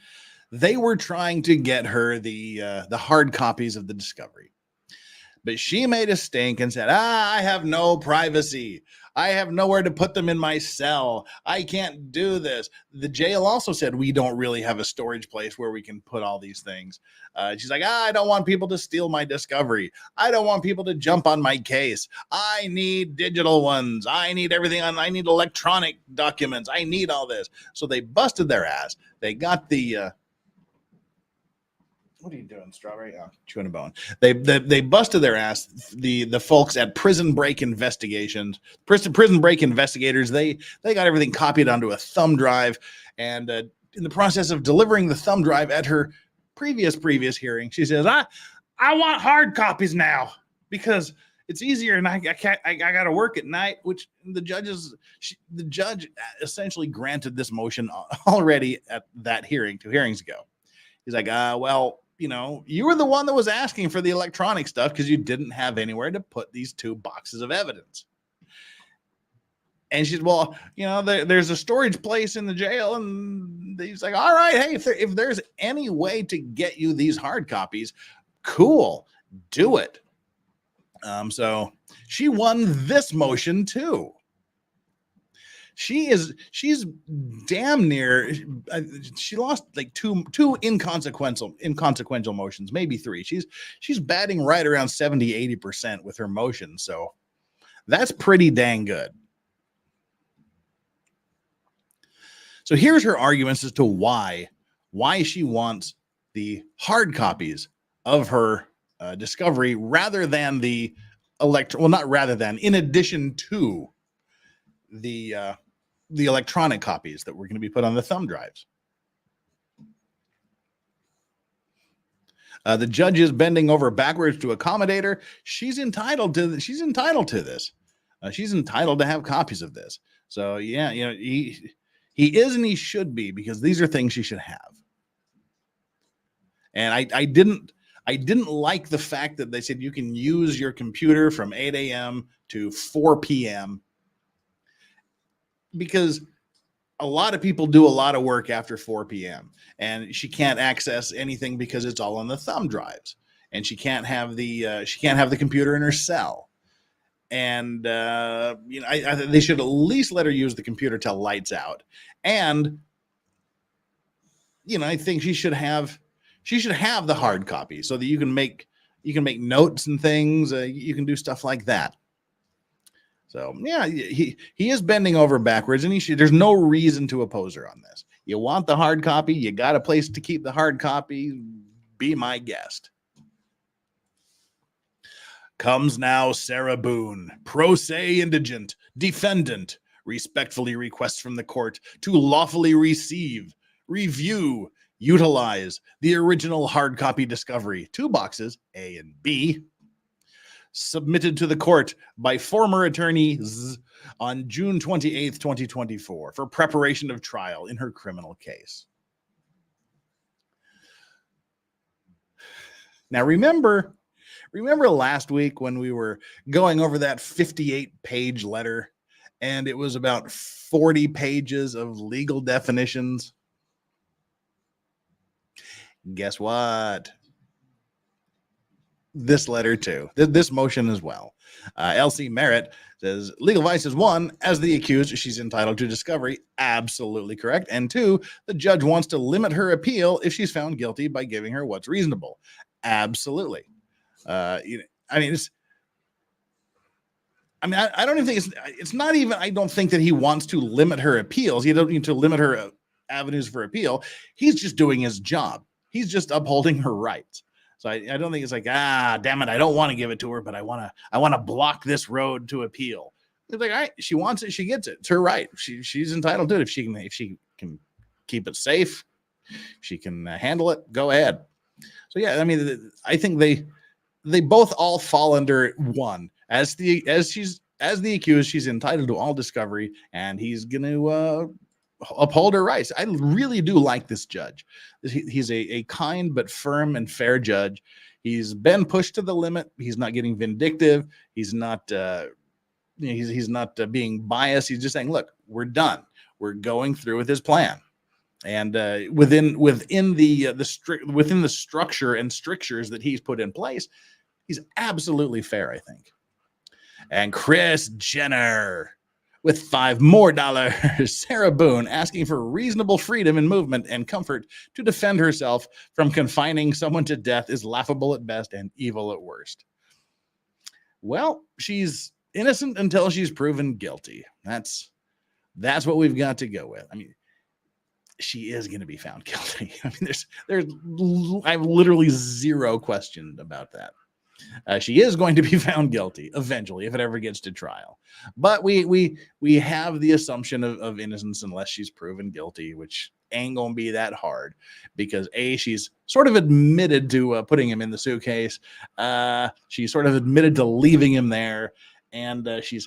they were trying to get her the hard copies of the discovery. But she made a stink and said, I have no privacy. I have nowhere to put them in my cell. I can't do this. The jail also said, we don't really have a storage place where we can put all these things. She's like, I don't want people to steal my discovery. I don't want people to jump on my case. I need digital ones. I need everything I need electronic documents. I need all this. So they busted their ass. They got the... what are you doing, Strawberry? Oh, chewing a bone. They busted their ass. The folks at Prison Break Investigations, Prison Break Investigators, they got everything copied onto a thumb drive, and in the process of delivering the thumb drive at her previous hearing, she says, I want hard copies now because it's easier, and I got to work at night. Which the judge essentially granted this motion already at that hearing 2 hearings ago. He's like, well, you know, you were the one that was asking for the electronic stuff because you didn't have anywhere to put these 2 boxes of evidence. And she's, well, you know, there's a storage place in the jail. And he's like, all right, hey, if there's any way to get you these hard copies, cool, do it. So she won this motion too. She's damn near. She lost like two inconsequential motions, maybe 3. She's batting right around 70-80% with her motion, so that's pretty dang good. So here's her arguments as to why she wants the hard copies of her discovery rather than the in addition to the electronic copies that were going to be put on the thumb drives. The judge is bending over backwards to accommodate her. She's entitled to this. She's entitled to have copies of this. So yeah, you know, he is and he should be, because these are things she should have. And I didn't like the fact that they said you can use your computer from 8 a.m. to 4 p.m. because a lot of people do a lot of work after 4 p.m. and she can't access anything because it's all on the thumb drives, and she can't have the computer in her cell. And you know, they should at least let her use the computer till lights out. And you know, I think she should have the hard copy so that you can make notes and things. You can do stuff like that. So yeah, he is bending over backwards, and there's no reason to oppose her on this. You want the hard copy, you got a place to keep the hard copy. Be my guest. Comes now Sarah Boone, pro se indigent, defendant, respectfully requests from the court to lawfully receive, review, utilize the original hard copy discovery, 2 boxes, A and B, submitted to the court by former attorneys on June 28th, 2024, for preparation of trial in her criminal case. Now, remember last week when we were going over that 58-page letter, and it was about 40 pages of legal definitions? Guess what? this letter too, this motion as well. Elsie Merritt says, Legal Vices 1, as the accused, she's entitled to discovery. Absolutely correct. And 2, the judge wants to limit her appeal if she's found guilty by giving her what's reasonable. Absolutely. I don't even think it's not even, I don't think that he wants to limit her appeals. He doesn't need to limit her avenues for appeal. He's just doing his job. He's just upholding her rights. So I don't think it's like, damn it, I don't want to give it to her, but I want to block this road to appeal. It's like, all right, she wants it, she gets it. It's her right. She's entitled to it. If she can keep it safe, she can handle it, go ahead. So yeah, I mean, I think they both all fall under one. As the accused, she's entitled to all discovery, and he's going to uphold her rights. I really do like this judge. He's a kind but firm and fair judge. He's been pushed to the limit. He's not getting vindictive. He's not he's not being biased. He's just saying, look, we're done. We're going through with his plan. And within the structure and strictures that he's put in place, he's absolutely fair, I think. And Chris Jenner with $5 more. Sarah Boone asking for reasonable freedom in movement and comfort to defend herself from confining someone to death is laughable at best and evil at worst. Well, she's innocent until she's proven guilty. That's what we've got to go with. I mean, she is going to be found guilty. I mean, I have literally zero question about that. She is going to be found guilty eventually if it ever gets to trial. But we have the assumption of innocence unless she's proven guilty, which ain't going to be that hard because she's sort of admitted to putting him in the suitcase. She sort of admitted to leaving him there. And she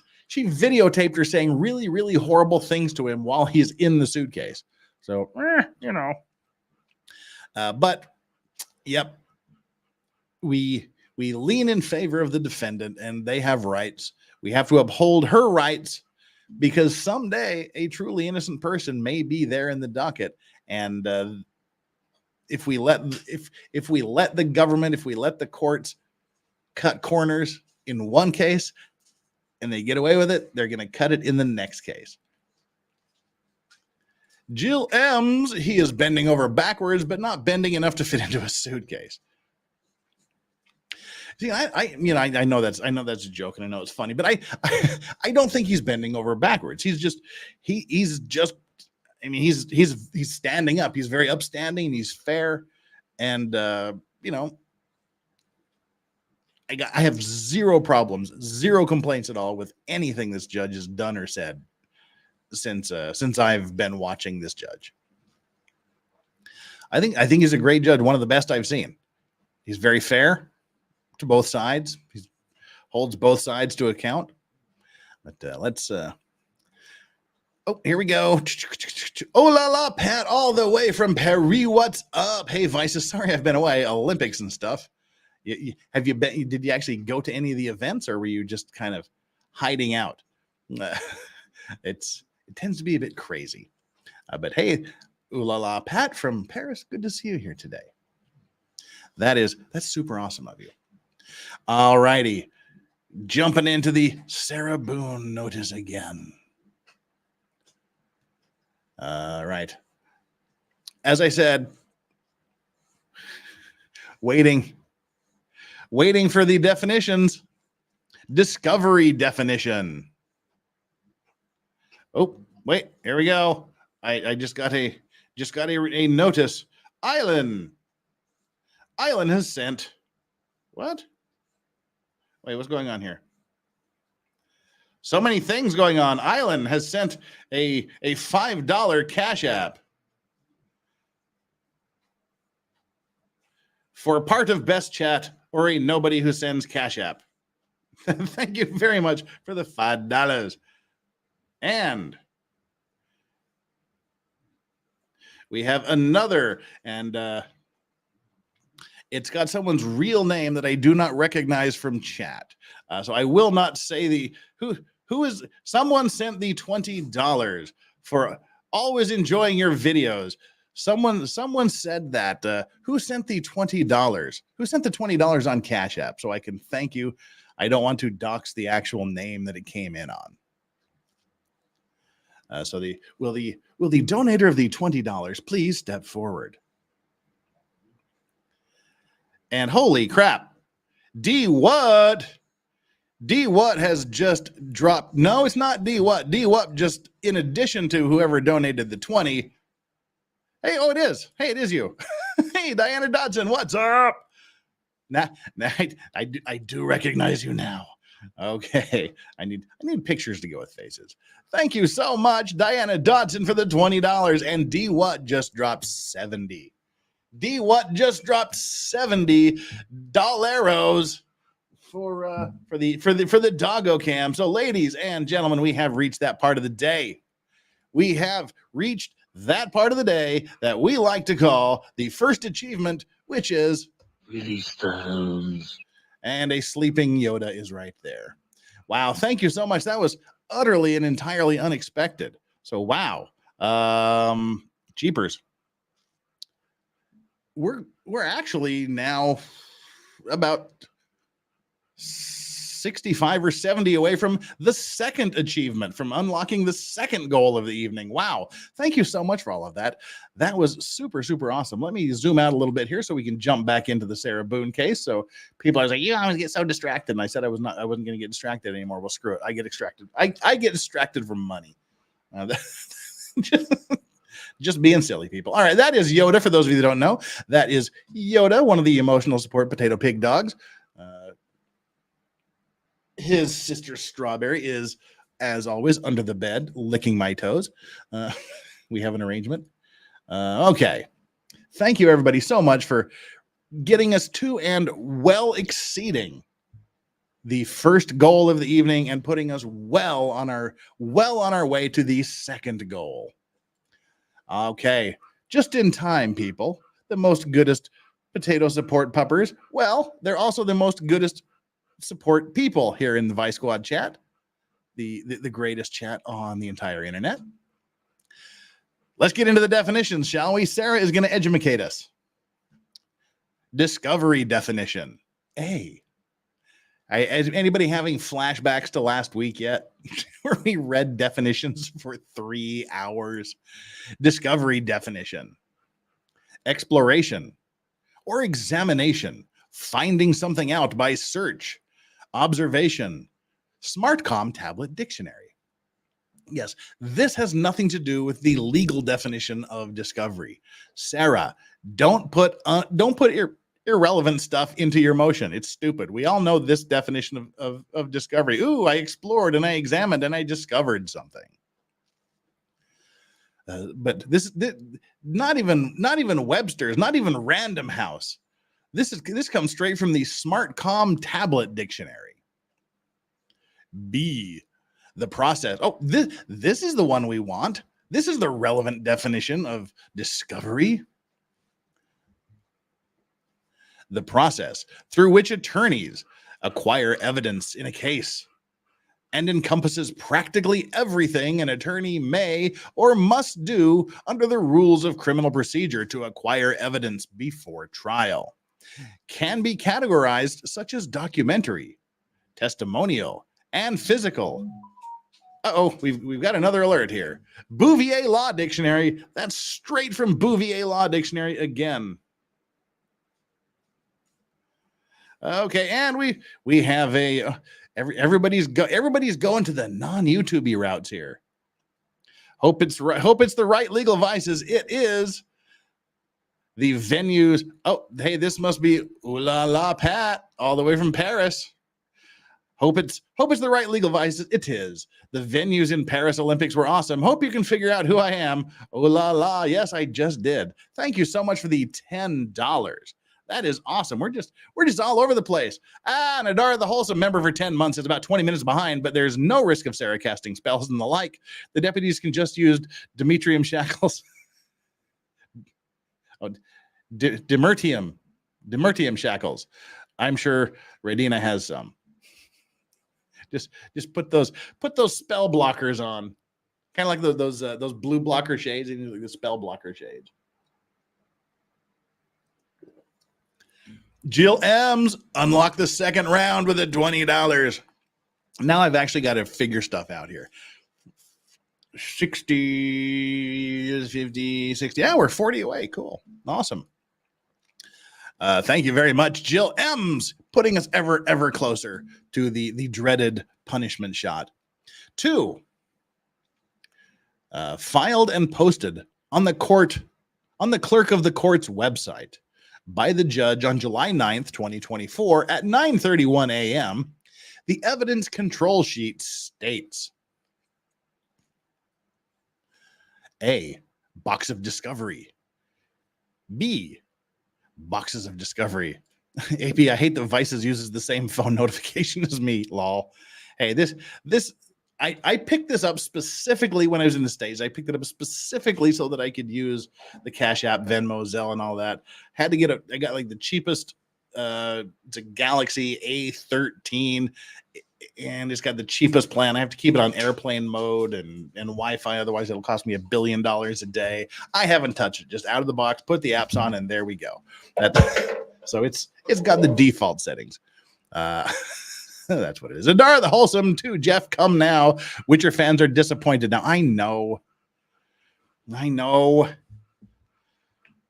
videotaped her saying really, really horrible things to him while he's in the suitcase. So, but yep, we lean in favor of the defendant and they have rights. We have to uphold her rights because someday a truly innocent person may be there in the docket. And if we let the government, if we let the courts cut corners in one case and they get away with it, they're going to cut it in the next case. Jill M's, he is bending over backwards, but not bending enough to fit into a suitcase. See, I know that's a joke and I know it's funny, but I don't think he's bending over backwards. He's standing up. He's very upstanding. He's fair. And, I have zero problems, zero complaints at all with anything this judge has done or said since I've been watching this judge. I think he's a great judge. One of the best I've seen. He's very fair to both sides. He holds both sides to account. But let's here we go. Oh la la, Pat, all the way from Paris. What's up? Hey, Vices. Sorry I've been away. Olympics and stuff. Did you actually go to any of the events, or were you just kind of hiding out? It tends to be a bit crazy. But hey, ooh la la, Pat from Paris. Good to see you here today. That's super awesome of you. All righty. Jumping into the Sarah Boone notice again. All right. As I said, waiting for the definitions. Discovery definition. Oh, wait, here we go. I just got a notice. Island has sent. What? Wait, what's going on here? So many things going on. Island has sent a $5 Cash App for part of Best Chat or a nobody who sends Cash App. Thank you very much for the $5. And we have another, and it's got someone's real name that I do not recognize from chat. So I will not say who is. Someone sent the $20 for always enjoying your videos. Someone said that. Who sent the $20? Who sent the $20 on Cash App? So I can thank you. I don't want to dox the actual name that it came in on. So will the donator of the $20 please step forward? And holy crap, D What has just dropped. No, it's not D What. D What just, in addition to whoever donated the 20. Hey, oh, it is. Hey, it is you. Hey, Diana Dodson, what's up? Now, I do recognize you now. Okay, I need pictures to go with faces. Thank you so much, Diana Dodson, for the $20, and D What just dropped 70. D What just dropped $70 for the doggo cam. So, ladies and gentlemen, we have reached that part of the day. We have reached that part of the day that we like to call the first achievement, which is release the hose. And a sleeping Yoda is right there. Wow, thank you so much. That was utterly and entirely unexpected. So wow. Jeepers. We're actually now about 65 or 70 away from the second achievement, from unlocking the second goal of the evening. Wow. Thank you so much for all of that. That was super, super awesome. Let me zoom out a little bit here so we can jump back into the Sarah Boone case. So people are like, yeah, I was get so distracted. And I said I wasn't going to get distracted anymore. Well, screw it. I get distracted. I get distracted from money. Just being silly, people. All right, that is Yoda. For those of you that don't know, that is Yoda, one of the emotional support potato pig dogs. His sister Strawberry is, as always, under the bed, licking my toes. We have an arrangement. Okay. Thank you, everybody, so much for getting us to and well exceeding the first goal of the evening and putting us well on our way to the second goal. Okay. Just in time, people. The most goodest potato support puppers. Well, they're also the most goodest support people here in the Vice Squad chat, the greatest chat on the entire internet. Let's get into the definitions, shall we? Sarah is going to educate us. Discovery definition. A. Is anybody having flashbacks to last week yet? Where we read definitions for 3 hours. Discovery definition. Exploration or examination. Finding something out by search. Observation. SmartCom tablet dictionary. Yes, this has nothing to do with the legal definition of discovery. Sarah, don't put irrelevant stuff into your motion. It's stupid. We all know this definition of discovery. Ooh, I explored and I examined and I discovered something. But this not even Webster's, not even Random House. This comes straight from the SmartCom tablet dictionary. B, the process. Oh, this is the one we want. This is the relevant definition of discovery. The process through which attorneys acquire evidence in a case and encompasses practically everything an attorney may or must do under the rules of criminal procedure to acquire evidence before trial. Can be categorized such as documentary, testimonial, and physical. Uh-oh, we've got another alert here. Bouvier Law Dictionary. That's straight from Bouvier Law Dictionary again. Okay, and we have a everybody's going to the non-YouTubey routes here. Hope it's the right legal vices. It is the venues. Oh, hey, this must be Ooh La La Pat, all the way from Paris. Hope it's the right legal vices. It is. The venues in Paris Olympics were awesome. Hope you can figure out who I am. Ooh la la. Yes, I just did. Thank you so much for the $10. That is awesome. We're just all over the place. Nadara the Wholesome, member for 10 months, is about 20 minutes behind, but there's no risk of Sarah casting spells and the like. The deputies can just use Demetrium shackles. Oh, Demertium shackles. I'm sure Radina has some. Just put those spell blockers on, kind of like those blue blocker shades, and like the spell blocker shades. Jill M's unlock the second round with a $20. Now I've actually got to figure stuff out here. 60, 50, 60. Yeah, we're 40 away. Cool. Awesome. Thank you very much, Jill M's, putting us ever closer to the dreaded punishment shot. 2, filed and posted on the clerk of the court's website by the judge on July 9th, 2024 at 9:31 a.m. The evidence control sheet states: A, box of discovery. B, boxes of discovery. AP, I hate that Vices uses the same phone notification as me, lol. Hey, I picked this up specifically when I was in the States. I picked it up specifically so that I could use the Cash App, Venmo, Zelle, and all that. I got like the cheapest, it's a Galaxy A13, and it's got the cheapest plan. I have to keep it on airplane mode and Wi-Fi, otherwise it'll cost me $1 billion a day. I haven't touched it, just out of the box, put the apps on, and there we go. So it's got the default settings. That's what it is. Adara the Wholesome, too. Jeff, come now. Witcher fans are disappointed now. I know.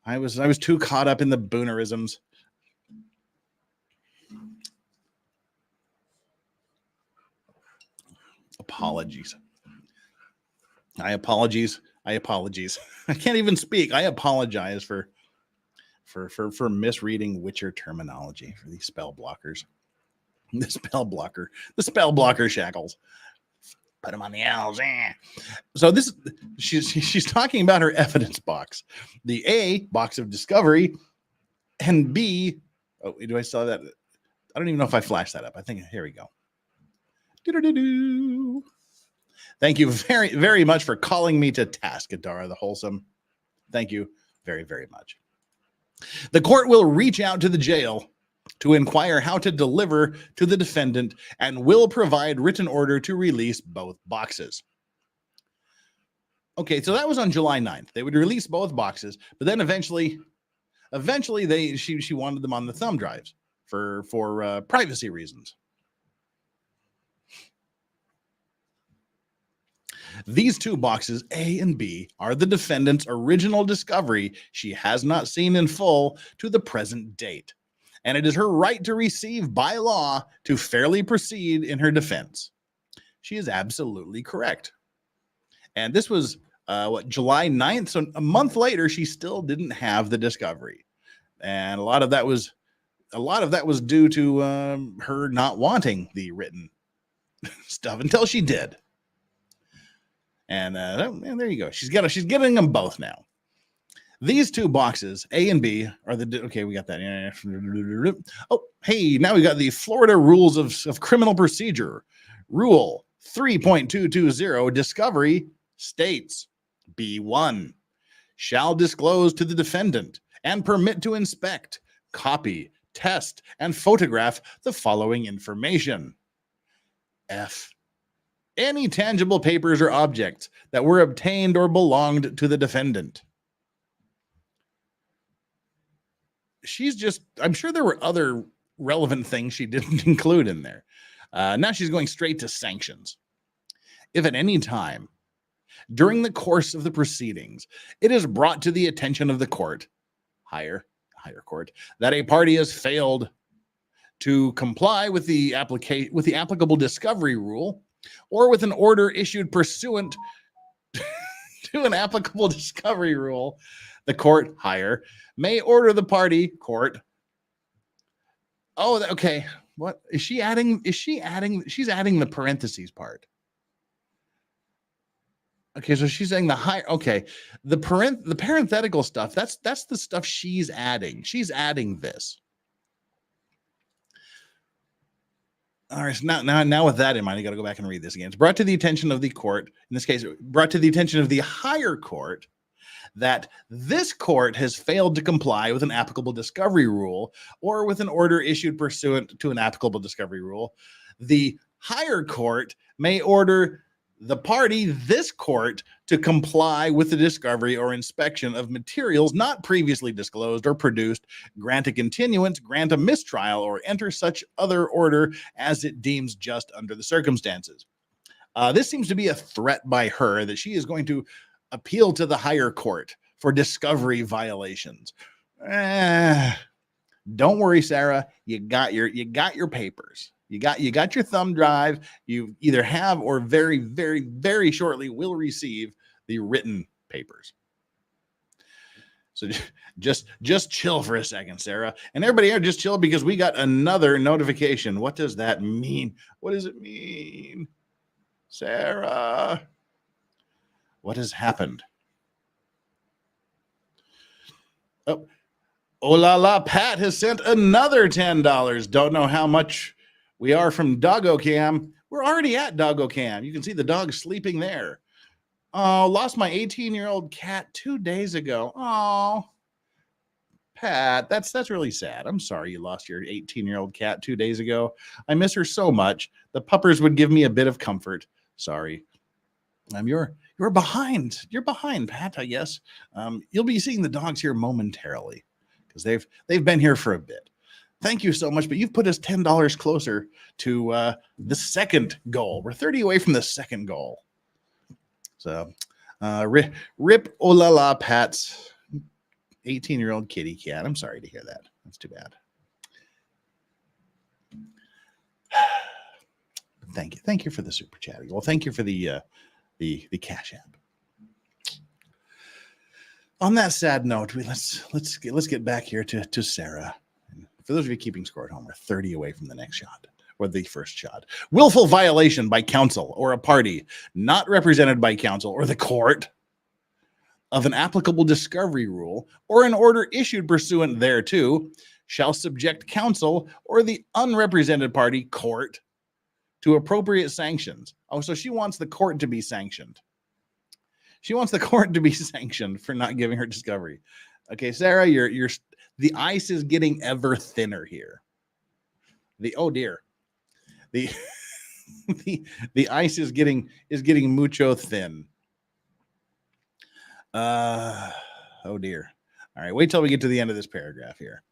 I was too caught up in the Boonerisms. Apologies. I apologize. I can't even speak. I apologize for misreading Witcher terminology for these spell blockers. The spell blocker shackles. Put them on the L's. So she's talking about her evidence box. The A, box of discovery, and B, oh, do I still have that? I don't even know if I flashed that up. I think, here we go. Do-do-do-do. Thank you very, very much for calling me to task, Adara the Wholesome. Thank you very, very much. The court will reach out to the jail to inquire how to deliver to the defendant and will provide written order to release both boxes. Okay, so that was on July 9th. They would release both boxes, but then eventually she wanted them on the thumb drives for privacy reasons. These two boxes, A and B, are the defendant's original discovery she has not seen in full to the present date, and it is her right to receive by law to fairly proceed in her defense. She is absolutely correct. And this was July 9th, so a month later, she still didn't have the discovery. And a lot of that was due to her not wanting the written stuff until she did. And there you go. She's getting them both now. These two boxes, A and B, are okay. We got that. Oh, hey, now we got the Florida Rules of Criminal Procedure. Rule 3.220, discovery states: B1 shall disclose to the defendant and permit to inspect, copy, test, and photograph the following information. F, any tangible papers or objects that were obtained or belonged to the defendant. I'm sure there were other relevant things she didn't include in there. Now she's going straight to sanctions. If at any time during the course of the proceedings it is brought to the attention of the court, higher court, that a party has failed to comply with the applicable discovery rule, or with an order issued pursuant to an applicable discovery rule, the court, higher, may order the party, court. Oh, okay. What is she adding? She's adding the parentheses part. Okay, so she's saying the higher. Okay, the parenthetical stuff. That's the stuff she's adding. She's adding this. All right, so now with that in mind, you got to go back and read this again. It's brought to the attention of the court, in this case, brought to the attention of the higher court, that this court has failed to comply with an applicable discovery rule or with an order issued pursuant to an applicable discovery rule. The higher court may order the party, this court, to comply with the discovery or inspection of materials not previously disclosed or produced, grant a continuance, grant a mistrial, or enter such other order as it deems just under the circumstances. This seems to be a threat by her that she is going to appeal to the higher court for discovery violations. Don't worry, Sarah. You got your papers. You got your thumb drive. You either have or very, very, very shortly will receive the written papers. So just chill for a second, Sarah. And everybody here, just chill because we got another notification. What does that mean? What does it mean? Sarah, what has happened? Oh la la, Pat has sent another $10. Don't know how much we are from Doggo Cam. We're already at Doggo Cam. You can see the dog sleeping there. Oh, lost my 18-year-old cat 2 days ago. Oh, Pat, that's really sad. I'm sorry you lost your 18-year-old cat 2 days ago. I miss her so much. The puppers would give me a bit of comfort. Sorry. You're behind. You're behind, Pat, I guess. You'll be seeing the dogs here momentarily because they've been here for a bit. Thank you so much, but you've put us $10 closer to the second goal. We're 30 away from the second goal. So rip Olala Pat's 18-year-old kitty cat. I'm sorry to hear that. That's too bad. Thank you for the super chat. Well, thank you for the Cash App. On that sad note, let's get back here to Sarah. And for those of you keeping score at home, we're 30 away from the next shot, or the first shot. Willful violation by counsel or a party not represented by counsel or the court of an applicable discovery rule or an order issued pursuant thereto shall subject counsel or the unrepresented party court to appropriate sanctions. Oh, so she wants the court to be sanctioned. She wants the court to be sanctioned for not giving her discovery. Okay, Sarah, the ice is getting ever thinner here. Oh dear. The ice is getting mucho thin. Oh dear. All right, wait till we get to the end of this paragraph here.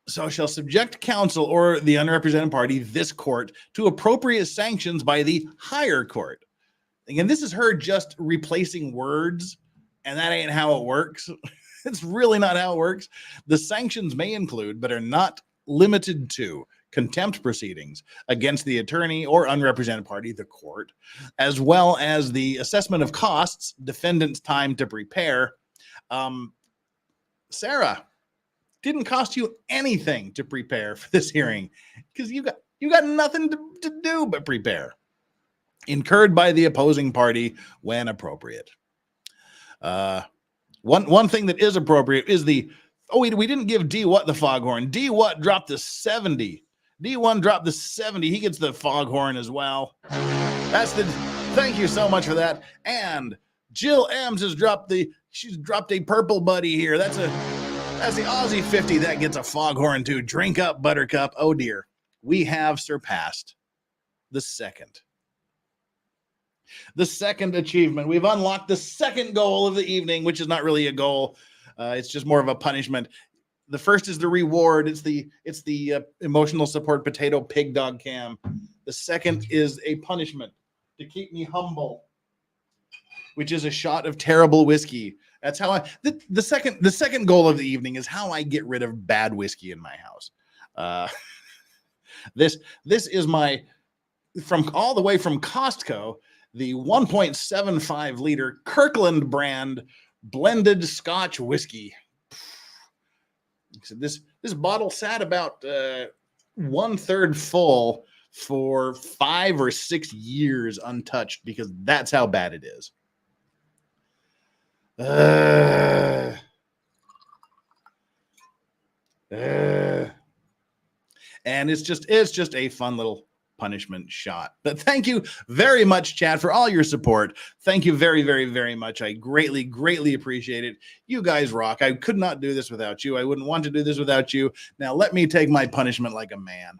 So shall subject counsel or the unrepresented party, this court, to appropriate sanctions by the higher court. Again, this is her just replacing words, and that ain't how it works. It's really not how it works. The sanctions may include, but are not limited to, contempt proceedings against the attorney or unrepresented party, the court, as well as the assessment of costs, defendant's time to prepare. Sarah, didn't cost you anything to prepare for this hearing because you got nothing to do but prepare. Incurred by the opposing party when appropriate. One thing that is appropriate is we didn't give D What the foghorn. D What dropped the 70. D1 dropped the 70. He gets the foghorn as well. Thank you so much for that. And Jill Ames has dropped she's dropped a purple buddy here. That's the Aussie 50 that gets a foghorn too. Drink up, Buttercup. Oh dear. We have surpassed the second achievement. We've unlocked the second goal of the evening, which is not really a goal. It's just more of a punishment. The first is the reward. It's the emotional support potato pig dog cam. The second is a punishment to keep me humble, which is a shot of terrible whiskey. That's how the second goal of the evening is how I get rid of bad whiskey in my house. This is my all the way from Costco, the 1.75 liter Kirkland brand blended Scotch whiskey. So this bottle sat about 1/3 full for 5 or 6 years untouched because that's how bad it is. And it's just a fun little punishment shot. But thank you very much, Chad, for all your support. Thank you very, very, very much. I greatly, greatly appreciate it. You guys rock. I could not do this without you. I wouldn't want to do this without you. Now let me take my punishment like a man.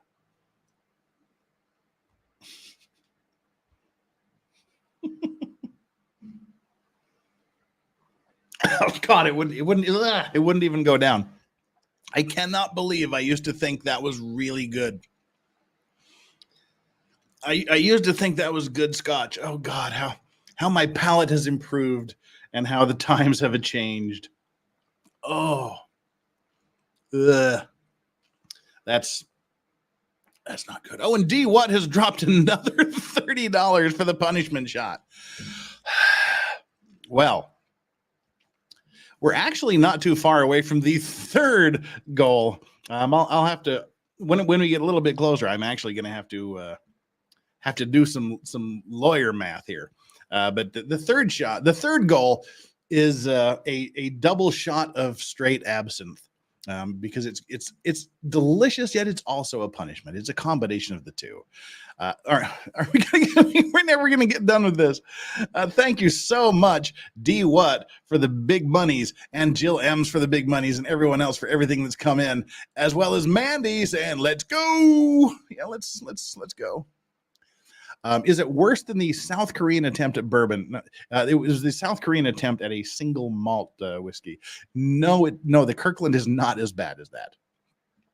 Oh God, it wouldn't even go down. I cannot believe I used to think that was really good. I used to think that was good scotch. Oh God, how my palate has improved and how the times have changed. Oh, ugh. That's not good. Oh, and D What has dropped another $30 for the punishment shot. Well, we're actually not too far away from the third goal. I'll have to when we get a little bit closer. I'm actually going to have to do some lawyer math here. But the third goal is a double shot of straight absinthe. Because it's delicious, yet it's also a punishment. It's a combination of the two. Are we we're never gonna get done with this. Thank you so much, D What, for the big monies, and Jill M's for the big monies, and everyone else for everything that's come in, as well as Mandy saying, "Let's go." Yeah, let's go. Is it worse than the South Korean attempt at bourbon? It was the South Korean attempt at a single malt whiskey. No, the Kirkland is not as bad as that.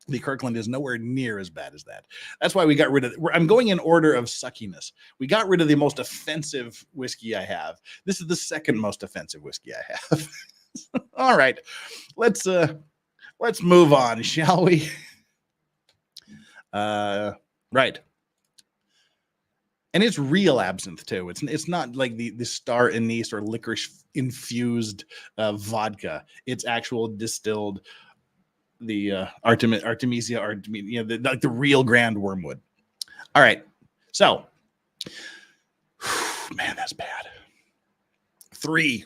The Kirkland is nowhere near as bad as that. That's why we got rid of it. I'm going in order of suckiness. We got rid of the most offensive whiskey I have. This is the second most offensive whiskey I have. All right, let's move on, shall we? Right. And it's real absinthe too. It's not like the star anise or licorice infused vodka. It's actual distilled, the Artemisia, like the real grand wormwood. All right, so man, that's bad. 3,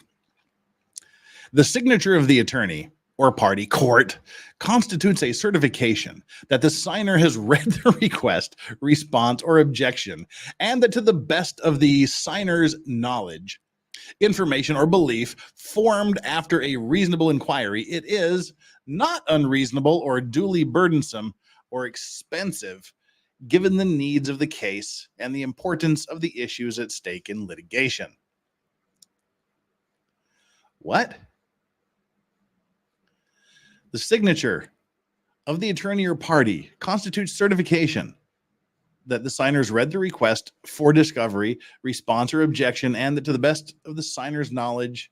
the signature of the attorney or party court constitutes a certification that the signer has read the request, response, or objection, and that to the best of the signer's knowledge, information, or belief formed after a reasonable inquiry, it is not unreasonable or duly burdensome or expensive given the needs of the case and the importance of the issues at stake in litigation. What? The signature of the attorney or party constitutes certification that the signers read the request for discovery, response, or objection, and that to the best of the signer's knowledge,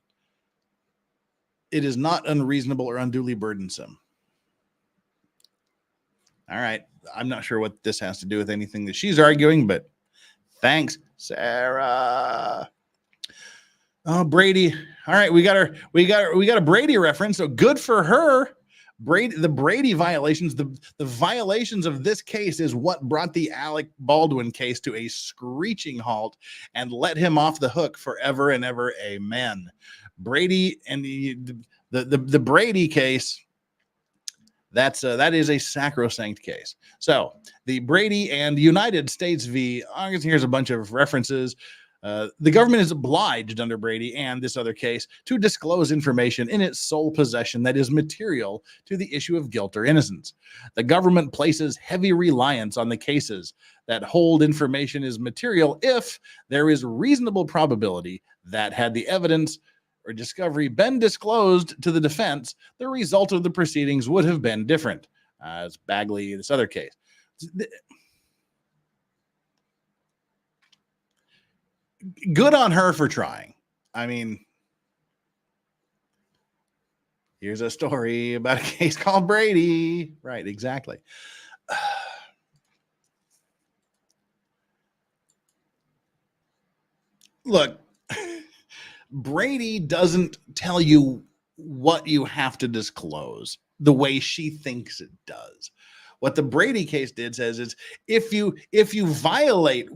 it is not unreasonable or unduly burdensome. All right. I'm not sure what this has to do with anything that she's arguing, but thanks, Sarah. Oh, Brady. All right, we got a Brady reference. So good for her. The Brady violations, the violations of this case is what brought the Alec Baldwin case to a screeching halt and let him off the hook forever and ever. Amen. Brady and the Brady case, that is a sacrosanct case. So the Brady and United States v. Here's a bunch of references. The government is obliged under Brady and this other case to disclose information in its sole possession that is material to the issue of guilt or innocence. The government places heavy reliance on the cases that hold information is material if there is reasonable probability that had the evidence or discovery been disclosed to the defense, the result of the proceedings would have been different. It's Bagley, this other case. Good on her for trying. I mean, here's a story about a case called Brady. Right, exactly. Look, Brady doesn't tell you what you have to disclose the way she thinks it does. What the Brady case says is if you violate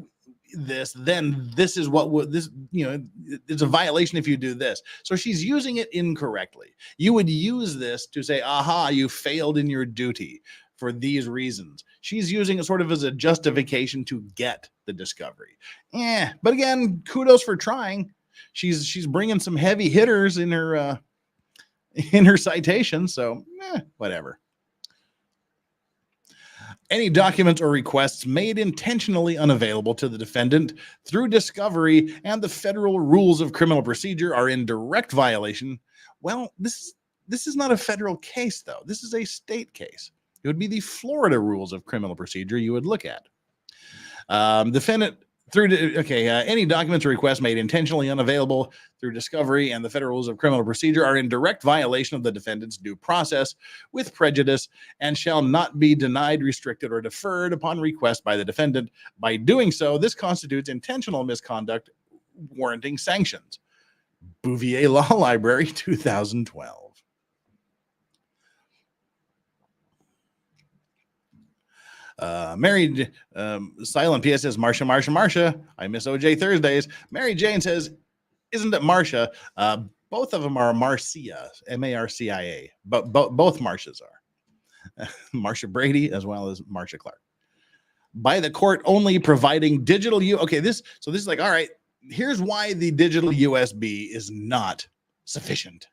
this, then this is what would this, it's a violation if you do this. So she's using it incorrectly. You would use this to say, aha, you failed in your duty for these reasons. She's using it sort of as a justification to get the discovery. But again, kudos for trying. She's bringing some heavy hitters in her citation, so whatever. Any documents or requests made intentionally unavailable to the defendant through discovery and the federal rules of criminal procedure are in direct violation Well, this is not a federal case, though. This is a state case. It would be the Florida rules of criminal procedure you would look at. Defendant any documents or requests made intentionally unavailable through discovery and the federal rules of criminal procedure are in direct violation of the defendant's due process with prejudice and shall not be denied, restricted, or deferred upon request by the defendant. By doing so, this constitutes intentional misconduct warranting sanctions. Bouvier Law Library, 2012. Married silent PS says Marsha. I miss OJ Thursdays. Mary Jane says, isn't it Marsha? Both of them are Marcia, Marcia. But both Marcias are. Marsha Brady as well as Marsha Clark. By the court only providing digital this is like, all right, here's why the digital USB is not sufficient.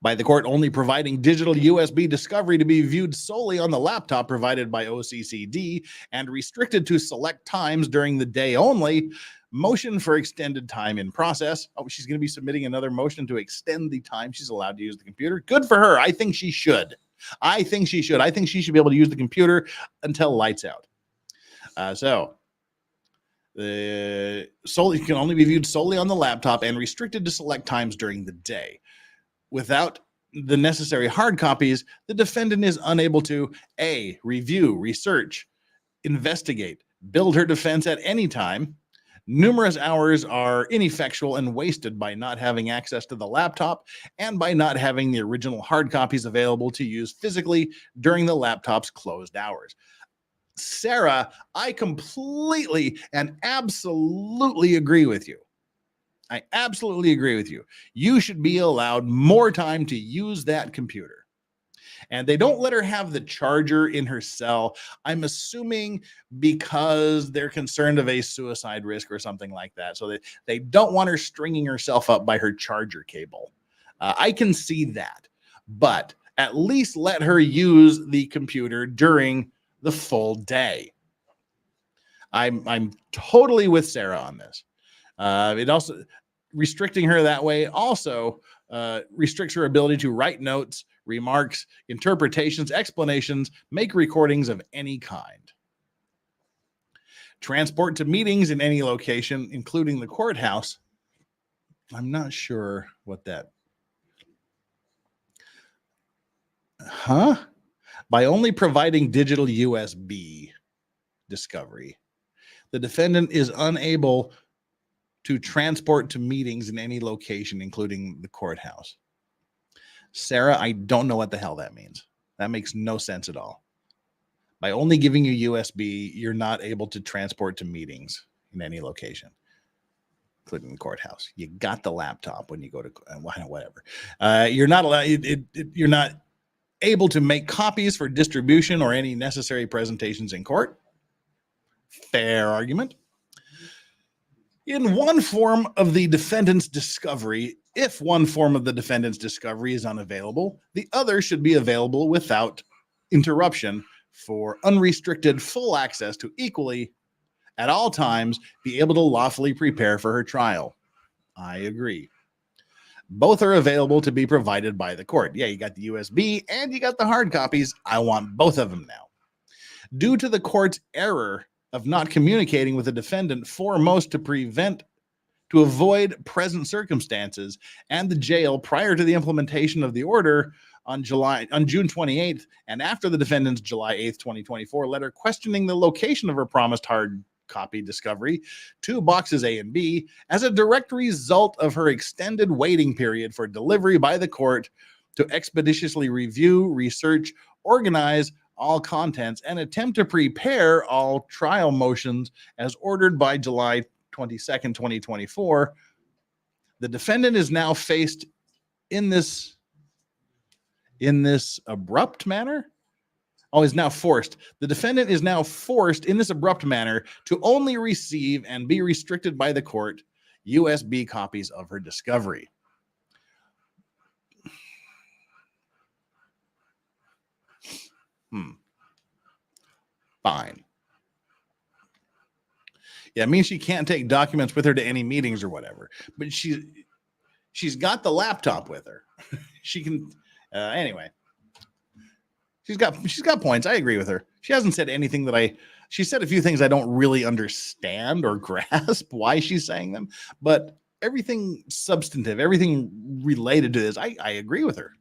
By the court only providing digital USB discovery to be viewed solely on the laptop provided by OCCD and restricted to select times during the day only. Motion for extended time in process. Oh, she's going to be submitting another motion to extend the time she's allowed to use the computer. Good for her. I think she should. I think she should be able to use the computer until lights out. Solely can only be viewed solely on the laptop and restricted to select times during the day. Without the necessary hard copies, the defendant is unable to A, review, research, investigate, build her defense at any time. Numerous hours are ineffectual and wasted by not having access to the laptop and by not having the original hard copies available to use physically during the laptop's closed hours. Sarah, I completely and absolutely agree with you. I absolutely agree with you. You should be allowed more time to use that computer. And they don't let her have the charger in her cell. I'm assuming because they're concerned of a suicide risk or something like that. So they don't want her stringing herself up by her charger cable. I can see that. But at least let her use the computer during the full day. I'm totally with Sarah on this. It also restricting her that way also restricts her ability to write notes, remarks, interpretations, explanations, make recordings of any kind. Transport to meetings in any location, including the courthouse. I'm not sure what that. By only providing digital USB discovery, the defendant is unable to transport to meetings in any location, including the courthouse. Sarah, I don't know what the hell that means. That makes no sense at all. By only giving you USB, you're not able to transport to meetings in any location, including the courthouse. You got the laptop when you go to whatever. You're not allowed. You're not able to make copies for distribution or any necessary presentations in court. Fair argument. In one form of the defendant's discovery, if one form of the defendant's discovery is unavailable, the other should be available without interruption for unrestricted full access to equally, at all times, be able to lawfully prepare for her trial. I agree. Both are available to be provided by the court. Yeah, you got the USB and you got the hard copies. I want both of them now. Due to the court's error of not communicating with the defendant foremost to avoid present circumstances and the jail prior to the implementation of the order on June 28th and after the defendant's July 8th, 2024 letter questioning the location of her promised hard copy discovery, 2 boxes A and B, as a direct result of her extended waiting period for delivery by the court to expeditiously review, research, organize all contents, and attempt to prepare all trial motions as ordered by July 22nd, 2024. The defendant is now faced in this abrupt manner. Is now forced. The defendant is now forced in this abrupt manner to only receive and be restricted by the court USB copies of her discovery. Fine. Yeah, it means she can't take documents with her to any meetings or whatever. But She's got the laptop with her. She can, anyway. She's got points. I agree with her. She hasn't said anything she said a few things I don't really understand or grasp why she's saying them, but everything substantive, everything related to this, I agree with her.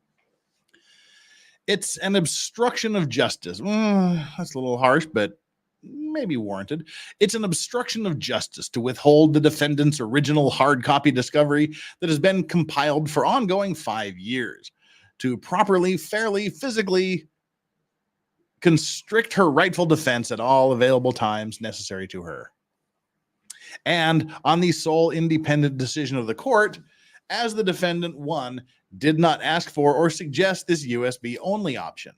It's an obstruction of justice. That's a little harsh, but maybe warranted. It's an obstruction of justice to withhold the defendant's original hard copy discovery that has been compiled for ongoing 5 years to properly, fairly, physically constrict her rightful defense at all available times necessary to her. And on the sole independent decision of the court, as the defendant, one, did not ask for or suggest this USB only option.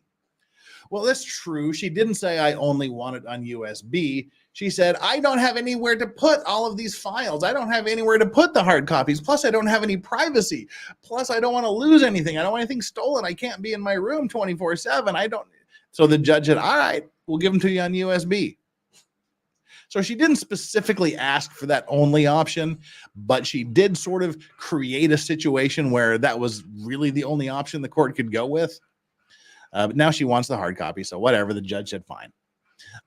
Well, that's true. She didn't say I only want it on USB. She said, I don't have anywhere to put all of these files. I don't have anywhere to put the hard copies. Plus, I don't have any privacy. Plus, I don't want to lose anything. I don't want anything stolen. I can't be in my room 24/7. So the judge said, all right, we'll give them to you on USB. So she didn't specifically ask for that only option, but she did sort of create a situation where that was really the only option the court could go with. But now she wants the hard copy, so whatever, the judge said fine.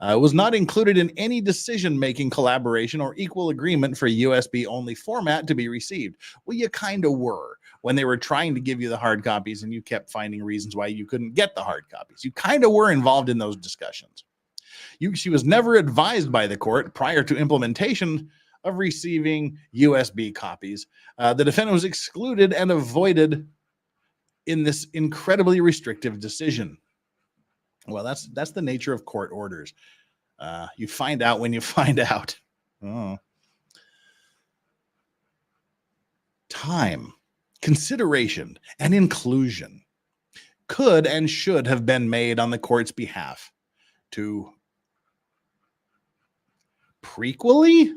It was not included in any decision-making collaboration or equal agreement for USB-only format to be received. Well, you kind of were when they were trying to give you the hard copies and you kept finding reasons why you couldn't get the hard copies. You kind of were involved in those discussions. She was never advised by the court prior to implementation of receiving USB copies. The defendant was excluded and avoided in this incredibly restrictive decision. Well, that's the nature of court orders. You find out when you find out. Oh. Time, consideration, and inclusion could and should have been made on the court's behalf to prequely?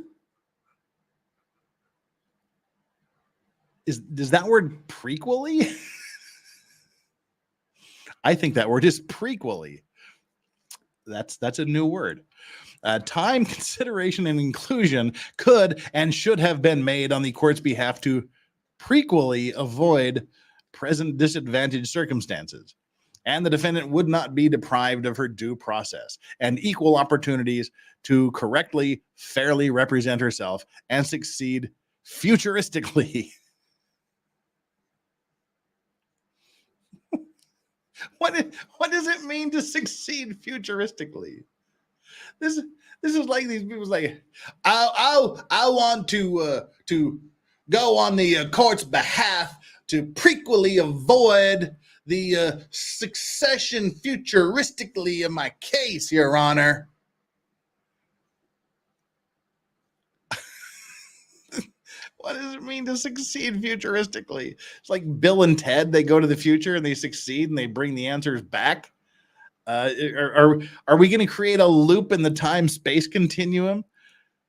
Does that word prequely? I think that word is prequely. That's a new word. Time, consideration, and inclusion could and should have been made on the court's behalf to prequely avoid present disadvantaged circumstances. And the defendant would not be deprived of her due process and equal opportunities to correctly, fairly represent herself and succeed futuristically. What does it mean to succeed futuristically? This is like these people's like, I want to go on the court's behalf to prequely avoid the succession futuristically of my case, Your Honor. What does it mean to succeed futuristically? It's like Bill and Ted. They go to the future and they succeed and they bring the answers back. Are we going to create a loop in the time-space continuum?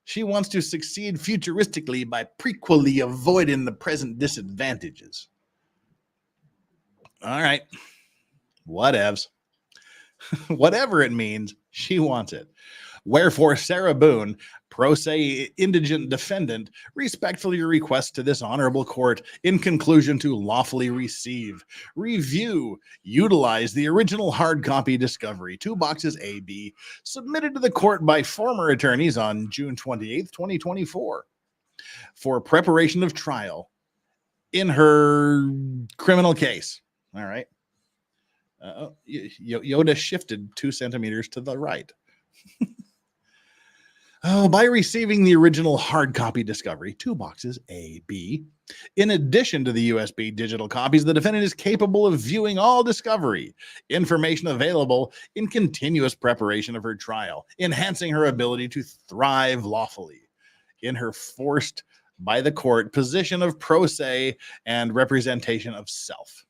She wants to succeed futuristically by prequely avoiding the present disadvantages. All right. Whatevs. Whatever it means, she wants it. Wherefore, Sarah Boone, pro se indigent defendant, respectfully requests to this honorable court, in conclusion, to lawfully receive, review, utilize the original hard copy discovery, 2 boxes AB, submitted to the court by former attorneys on June 28th, 2024, for preparation of trial in her criminal case. All right. Yoda shifted 2 centimeters to the right. By receiving the original hard copy discovery, 2 boxes A, B, in addition to the USB digital copies, the defendant is capable of viewing all discovery information available in continuous preparation of her trial, enhancing her ability to thrive lawfully in her forced by the court position of pro se and representation of self.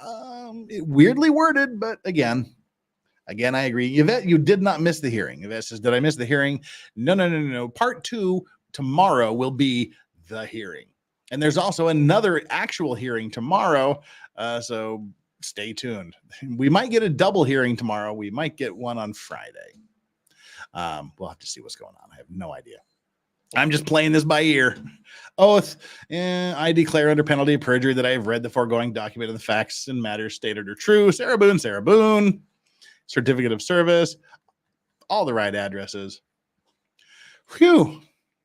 Weirdly worded, but again, I agree. Yvette, you did not miss the hearing. Yvette says, did I miss the hearing? No. Part 2 tomorrow will be the hearing. And there's also another actual hearing tomorrow. So stay tuned. We might get a double hearing tomorrow. We might get one on Friday. We'll have to see what's going on. I have no idea. I'm just playing this by ear. Oath. I declare under penalty of perjury that I have read the foregoing document and the facts and matters stated are true. Sarah Boone, Sarah Boone. Certificate of service. All the right addresses. Phew.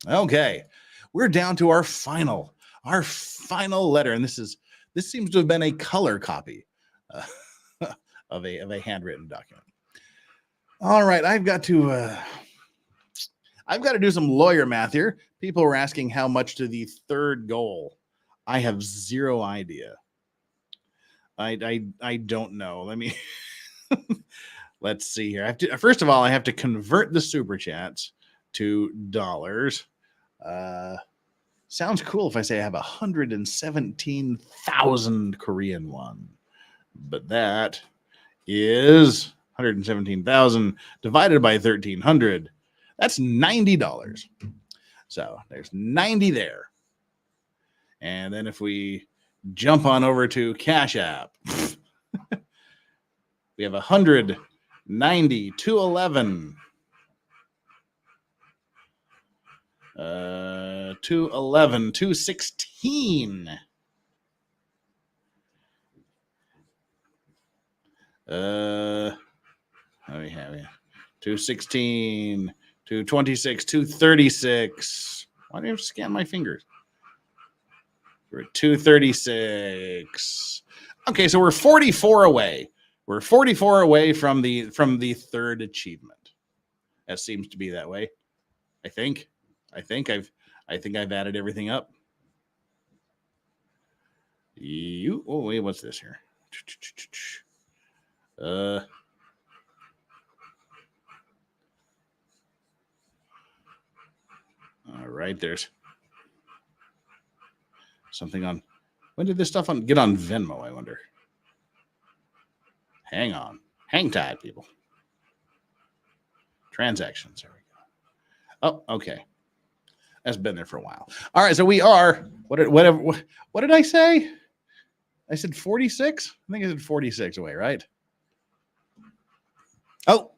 Okay. We're down to our final letter. And this seems to have been a color copy of a handwritten document. All right. I've got to do some lawyer math here. People were asking how much to the third goal. I have zero idea. I don't know. Let's see here. First of all, I have to convert the super chats to dollars. Sounds cool if I say I have 117,000 Korean won, but that is 117,000 divided by 1,300. That's $90. So there's 90 there. And then if we jump on over to Cash App, we have 190, 211. 211, 216. What do we have here? 216, 226, 236. Why do you have to scan my fingers? We're at 236. Okay, so we're 44 away. We're 44 away from the third achievement. That seems to be that way. I think I've added everything up. Oh wait, what's this here? All right, there's something on. When did this stuff get on Venmo, I wonder? Hang on. Hang tight, people. Transactions. There we go. Oh, okay. That's been there for a while. All right, so we are. What did I say? I said 46? I think I said 46 away, right? Oh,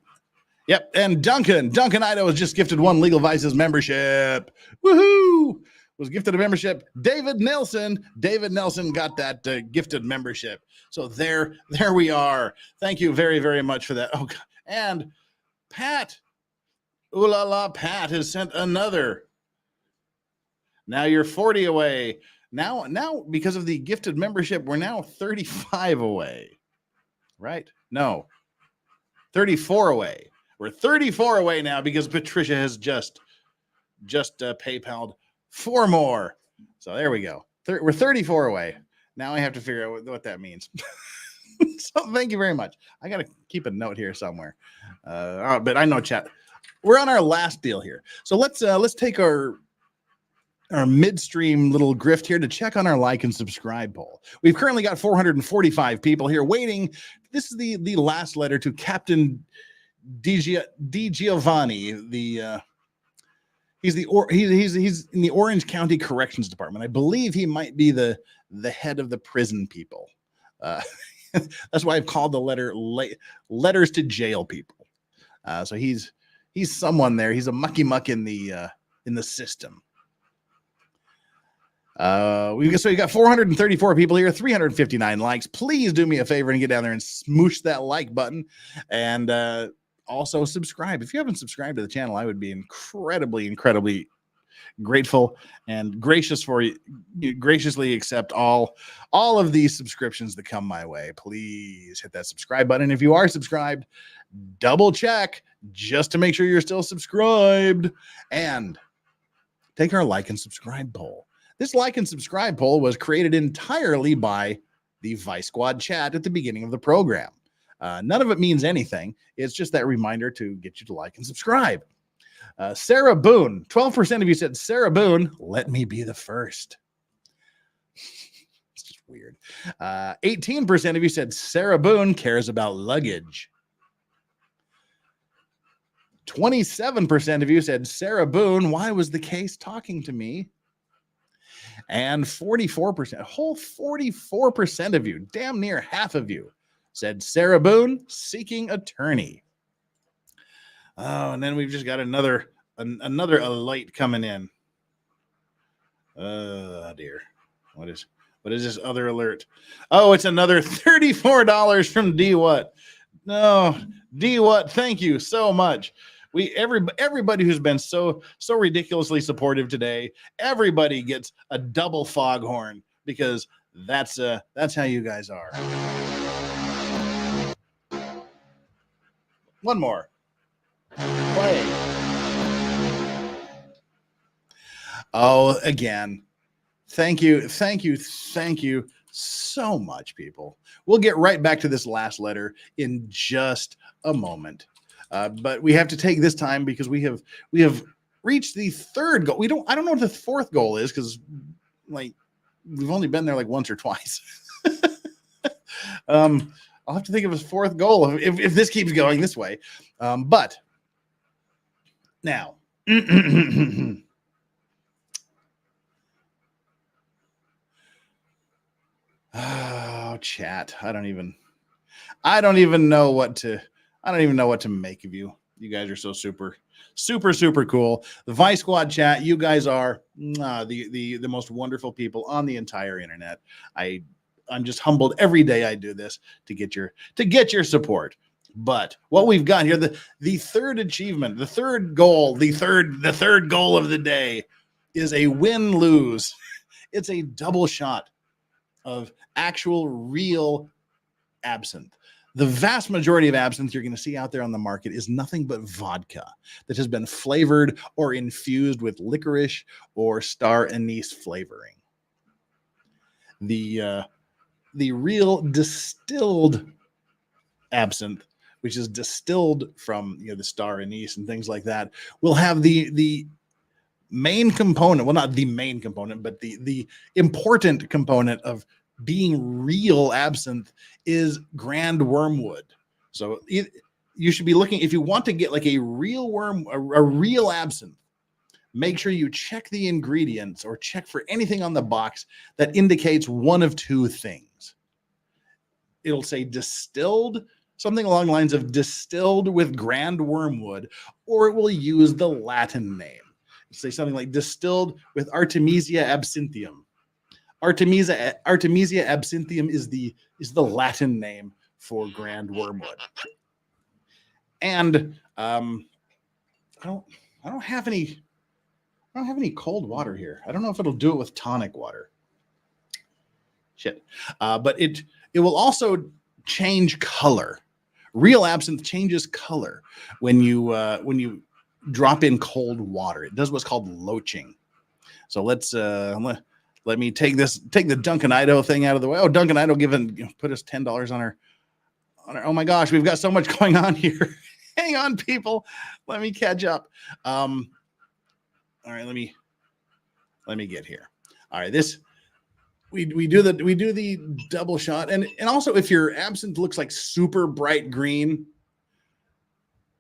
yep. And Duncan Ido was just gifted one Legal Vices membership. Woohoo! Was gifted a membership. David Nelson got that gifted membership. So there we are. Thank you very, very much for that. Oh, God. And Pat, ooh la la, Pat has sent another. Now you're 40 away. Now, because of the gifted membership, we're now 35 away. Right? No, 34 away. We're 34 away now because Patricia has just PayPal'd 4 more. So there we go. We're 34 away. Now I have to figure out what that means. So thank you very much. I got to keep a note here somewhere. But I know chat. We're on our last deal here. So let's take our midstream little grift here to check on our like and subscribe poll. We've currently got 445 people here waiting. This is the last letter to Captain Di Giovanni. He's in the Orange County Corrections Department. I believe he might be the head of the prison people. That's why I've called the letter letters to jail people. So he's someone there. He's a mucky muck in the system. We got 434 people here, 359 likes. Please do me a favor and get down there and smoosh that like button, and also subscribe. If you haven't subscribed to the channel, I would be incredibly grateful and gracious for you. Graciously accept all of these subscriptions that come my way. Please hit that subscribe button. If you are subscribed, double check just to make sure you're still subscribed, and take our like and subscribe poll. This like and subscribe poll was created entirely by the Vice Squad chat at the beginning of the program. None of it means anything. It's just that reminder to get you to like and subscribe. Sarah Boone, 12% of you said, Sarah Boone, let me be the first. It's just weird. 18% of you said, Sarah Boone cares about luggage. 27% of you said, Sarah Boone, why was the case talking to me? And 44%, a whole 44% of you, damn near half of you, said Sarah Boone seeking attorney. Oh, and then we've just got another alert coming in. Dear. What is this other alert? Oh, it's another $34 from D What. No, D What, thank you so much. Everybody who's been so ridiculously supportive today, everybody gets a double foghorn because that's how you guys are. One more. Play. Oh, again. Thank you so much, people. We'll get right back to this last letter in just a moment. But we have to take this time because we have reached the third goal. I don't know what the fourth goal is because like we've only been there like once or twice. I'll have to think of a fourth goal if this keeps going this way. But now oh, chat. I don't even know what to make of you. You guys are so super cool. The Vice Squad chat, you guys are the most wonderful people on the entire internet. I'm just humbled every day I do this to get your support. But what we've got here, the third achievement, the third goal, the third goal of the day is a win-lose. It's a double shot of actual real absinthe. The vast majority of absinthe you're going to see out there on the market is nothing but vodka that has been flavored or infused with licorice or star anise flavoring. The real distilled absinthe, which is distilled from the star anise and things like that, will have the main component, well, not the main component, but the important component of being real absinthe is grand wormwood. So you should be looking, if you want to get like a real real absinthe, make sure you check the ingredients or check for anything on the box that indicates one of two things. It'll say distilled, something along the lines of distilled with grand wormwood, or it will use the Latin name. It'll say something like distilled with Artemisia absinthium. Artemisia absinthium is the Latin name for grand wormwood. And I don't have any cold water here. I don't know if it'll do it with tonic water. Shit. But it will also change color. Real absinthe changes color when you drop in cold water. It does what's called loaching. So let me take the Duncan Idaho thing out of the way. Oh, Duncan Idaho put us $10 on our. Oh my gosh, we've got so much going on here. Hang on, people. Let me catch up. All right, let me get here. All right, we do the double shot, and also if your absinthe looks like super bright green,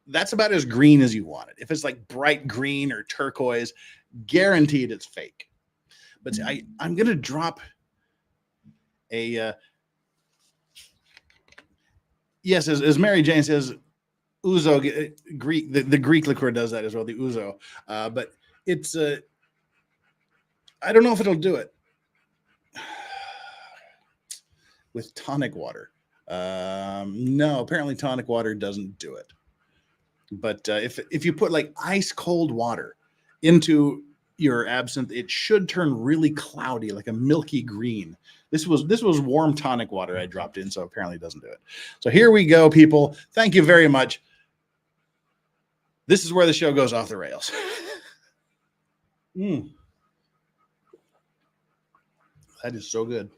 that's about as green as you want it. If it's like bright green or turquoise, guaranteed it's fake. But I'm going to drop a, yes, as Mary Jane says, ouzo, Greek, the Greek liqueur does that as well, the ouzo. But it's, I don't know if it'll do it with tonic water. No, apparently tonic water doesn't do it. But if you put like ice cold water into your absinthe, it should turn really cloudy, like a milky green. This was warm tonic water I dropped in, so apparently it doesn't do it. So here we go, people. Thank you very much. This is where the show goes off the rails. That is so good.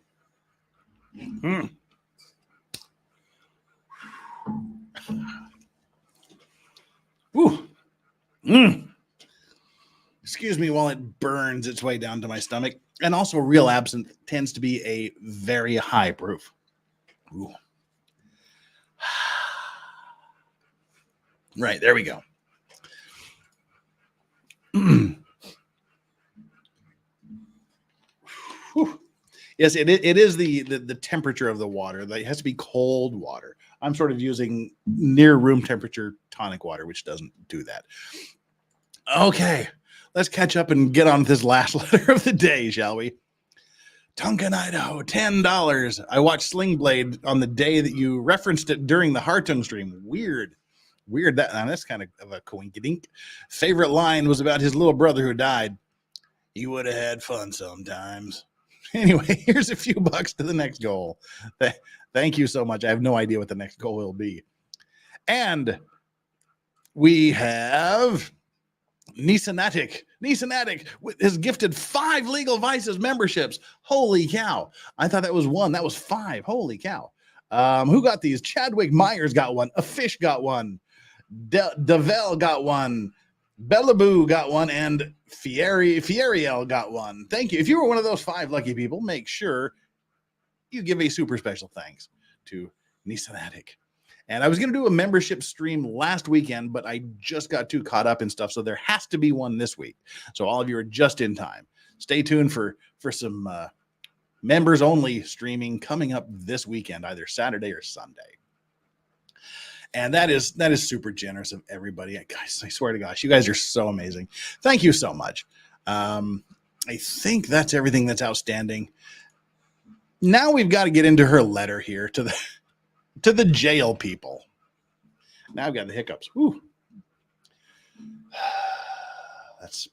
Excuse me while it burns its way down to my stomach. And also, real absinthe tends to be a very high proof. Ooh. Right, there we go. Yes, it is the temperature of the water. It has to be cold water. I'm sort of using near room temperature tonic water, which doesn't do that. Okay, let's catch up and get on with this last letter of the day, shall we? Tonkin, Idaho, $10. I watched Sling Blade on the day that you referenced it during the Hartung stream. Weird. That's kind of a coinkydink. Favorite line was about his little brother who died. He would have had fun sometimes. Anyway, here's a few bucks to the next goal. Thank you so much. I have no idea what the next goal will be. And we have Nisanatic has gifted 5 Legal Vices memberships. Holy cow. I thought that was 1. That was 5. Holy cow. Who got these? Chadwick Myers got one. A Fish got one. Devel got one. Bellaboo got one. And Fieriel got one. Thank you. If you were one of those 5 lucky people, make sure you give a super special thanks to Nisanatic. And I was going to do a membership stream last weekend, but I just got too caught up in stuff. So there has to be one this week. So all of you are just in time. Stay tuned for some members only streaming coming up this weekend, either Saturday or Sunday. And that is super generous of everybody. Guys, I swear to gosh, you guys are so amazing. Thank you so much. I think that's everything that's outstanding. Now we've got to get into her letter here to the jail people. Now I've got the hiccups. Whew. That's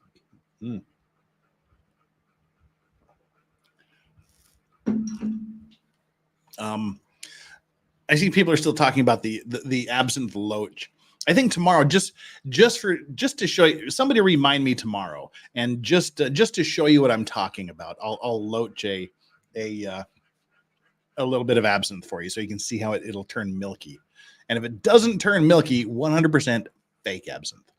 I see people are still talking about the absinthe loach. I think tomorrow, just to show you, somebody remind me tomorrow, and just to show you what I'm talking about, I'll loach a little bit of absinthe for you so you can see how it'll turn milky. And if it doesn't turn milky, 100% fake absinthe.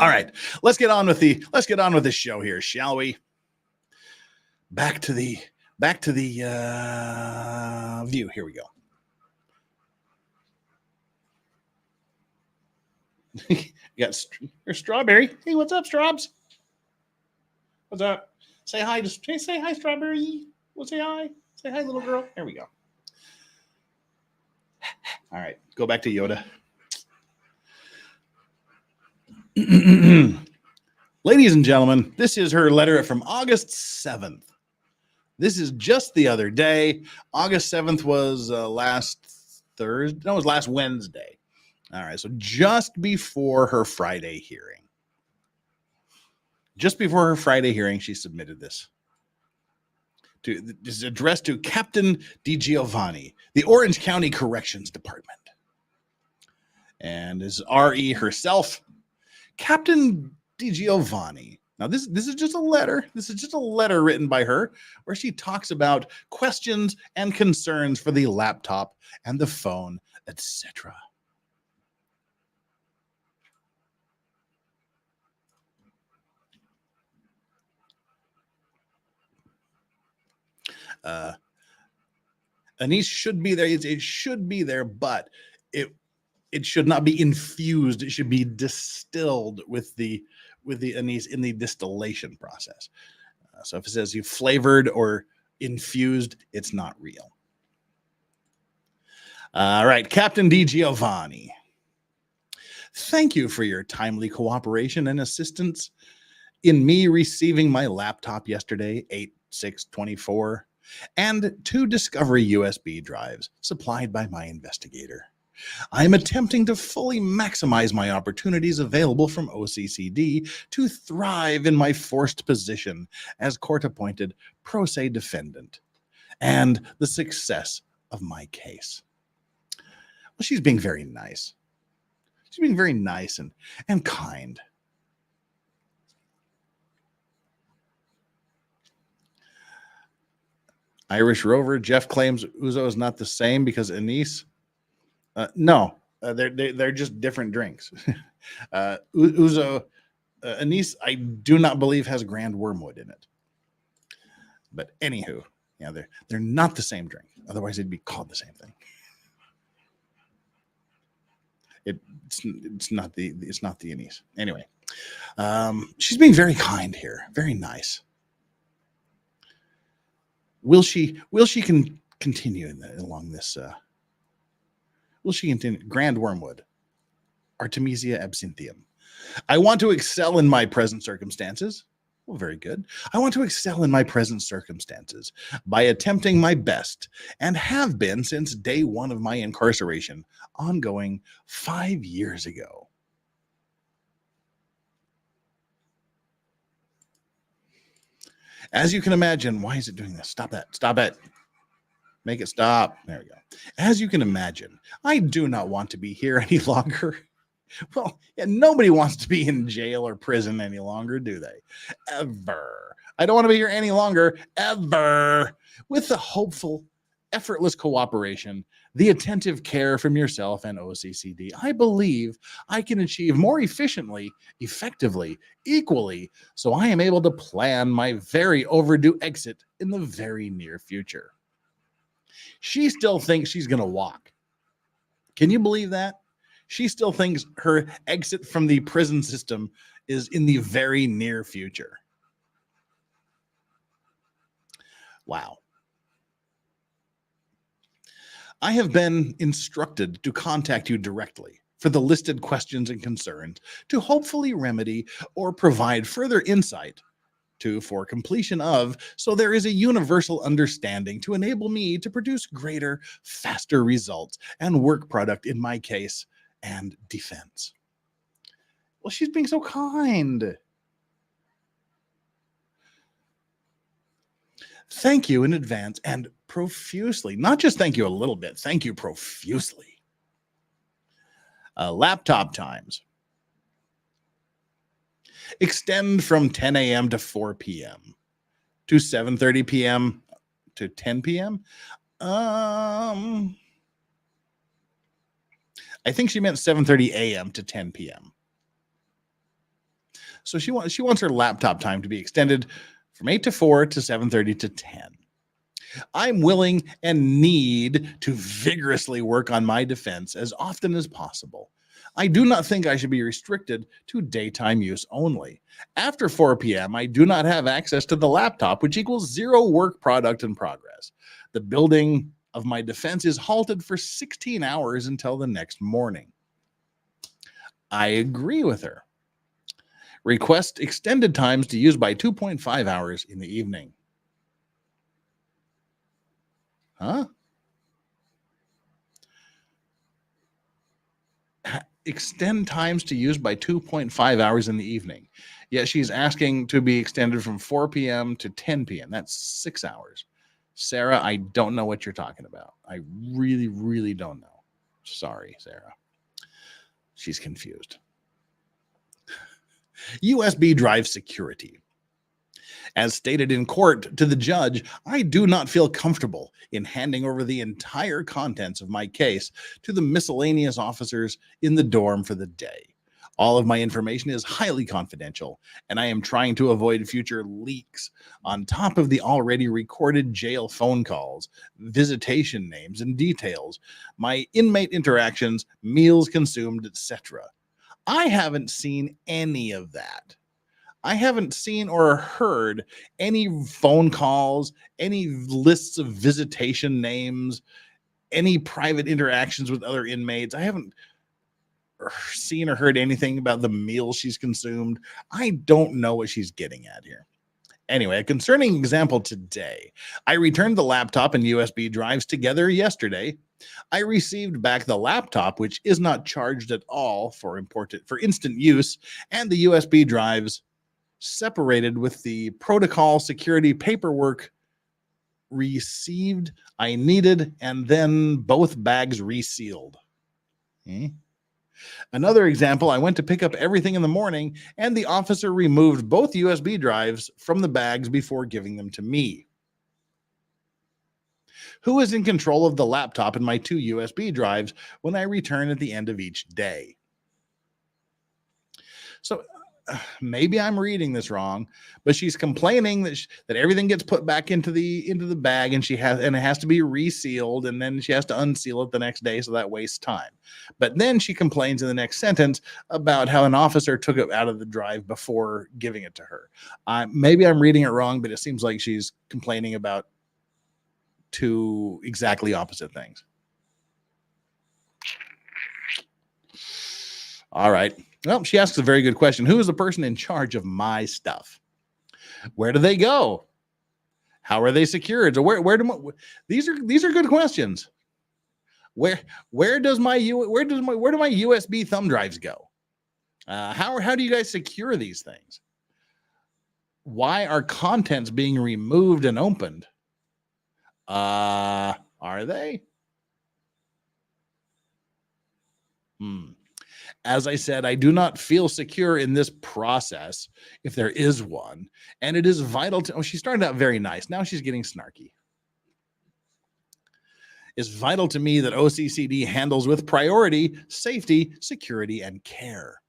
All right, let's get on with the show here, shall we? Back to the view. Here we go. You got Strawberry. Hey, what's up, Straubs? What's up? Say hi. Say hi, Strawberry. We'll say hi. Say hi, little girl. There we go. All right, go back to Yoda. Ladies and gentlemen, this is her letter from August 7th. This is just the other day. August 7th was last Thursday. No, it was last Wednesday. All right, so just before her Friday hearing. Just before her Friday hearing, she submitted this. This is addressed to Captain DiGiovanni, the Orange County Corrections Department. And is RE herself, Captain DiGiovanni. Now, this is just a letter. This is just a letter written by her where she talks about questions and concerns for the laptop and the phone, etc. Anise should be there. It should be there, but it should not be infused. It should be distilled with the anise in the distillation process. So if it says you flavored or infused, it's not real. All right, Captain DiGiovanni. Thank you for your timely cooperation and assistance in me receiving my laptop yesterday, 8/6/24, and 2 Discovery USB drives supplied by my investigator. I am attempting to fully maximize my opportunities available from OCCD to thrive in my forced position as court-appointed pro se defendant and the success of my case. Well, she's being very nice. She's being very nice and kind. Irish Rover, Jeff claims Ouzo is not the same because anise. No, they're just different drinks. Ouzo, anise, I do not believe has Grand Wormwood in it. But anywho, yeah, they're not the same drink. Otherwise, it'd be called the same thing. It's not the anise. Anyway, she's being very kind here, very nice. Will she continue along this? Will she continue? Grand Wormwood, Artemisia absinthium, I want to excel in my present circumstances. Well, very good. I want to excel in my present circumstances by attempting my best and have been since day one of my incarceration, ongoing 5 years ago. As you can imagine, why is it doing this? Stop that. Stop it. Make it stop. There we go. As you can imagine, I do not want to be here any longer. Well, yeah, nobody wants to be in jail or prison any longer, do they? Ever. I don't want to be here any longer, ever. With the hopeful, effortless cooperation, the attentive care from yourself and OCCD, I believe I can achieve more efficiently, effectively, equally, so I am able to plan my very overdue exit in the very near future. She still thinks she's going to walk. Can you believe that? She still thinks her exit from the prison system is in the very near future. Wow. I have been instructed to contact you directly for the listed questions and concerns to hopefully remedy or provide further insight to for completion of, so there is a universal understanding to enable me to produce greater, faster results and work product in my case and defense. Well, she's being so kind. Thank you in advance and profusely. Not just thank you a little bit, thank you profusely. Laptop times. Extend from 10 a.m. to 4 p.m. to 7:30 p.m. to 10 p.m. I think she meant 7:30 a.m. to 10 p.m. So she wants her laptop time to be extended from 8 to 4 to 7:30 to 10. I'm willing and need to vigorously work on my defense as often as possible. I do not think I should be restricted to daytime use only. After 4 p.m., I do not have access to the laptop, which equals 0 work product in progress. The building of my defense is halted for 16 hours until the next morning. I agree with her. Request extended times to use by 2.5 hours in the evening. Huh? Extend times to use by 2.5 hours in the evening. Yet she's asking to be extended from 4 p.m. to 10 p.m. That's 6 hours. Sarah, I don't know what you're talking about. I really, really don't know. Sorry, Sarah. She's confused. USB drive security. As stated in court to the judge, I do not feel comfortable in handing over the entire contents of my case to the miscellaneous officers in the dorm for the day. All of my information is highly confidential, and I am trying to avoid future leaks on top of the already recorded jail phone calls, visitation names and details, my inmate interactions, meals consumed, etc. I haven't seen any of that. I haven't seen or heard any phone calls, any lists of visitation names, any private interactions with other inmates. I haven't seen or heard anything about the meals she's consumed. I don't know what she's getting at here. Anyway, a concerning example today. I returned the laptop and USB drives together yesterday. I received back the laptop, which is not charged at all for instant use, and the USB drives separated with the protocol security paperwork received I needed, and then both bags resealed. Another example, I went to pick up everything in the morning, and the officer removed both USB drives from the bags before giving them to me. Who is in control of the laptop and my 2 USB drives when I return at the end of each day? So maybe I'm reading this wrong, but she's complaining that everything gets put back into the bag, and it has to be resealed, and then she has to unseal it the next day, so that wastes time. But then she complains in the next sentence about how an officer took it out of the drive before giving it to her. Maybe I'm reading it wrong, but it seems like she's complaining about 2 exactly opposite things. All right. Well, she asks a very good question. Who is the person in charge of my stuff? Where do they go? How are they secured? So these are good questions. Where do my USB thumb drives go? How do you guys secure these things? Why are contents being removed and opened? Are they? As I said, I do not feel secure in this process, if there is one, and it is vital to. Oh, she started out very nice. Now she's getting snarky. It's vital to me that OCCD handles with priority, safety, security, and care.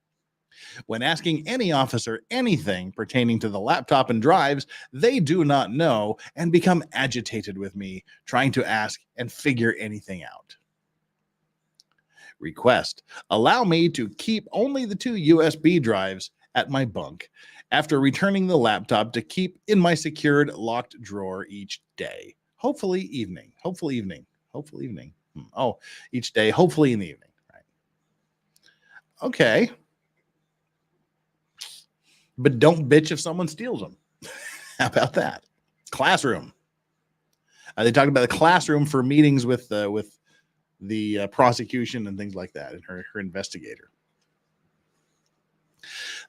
When asking any officer anything pertaining to the laptop and drives, they do not know and become agitated with me trying to ask and figure anything out. Request: allow me to keep only the 2 USB drives at my bunk after returning the laptop to keep in my secured locked drawer each day. Hopefully evening. Oh, each day, hopefully in the evening. Right. Okay. But don't bitch if someone steals them. How about that? Classroom. They talked about the classroom for meetings with the prosecution and things like that, and her investigator.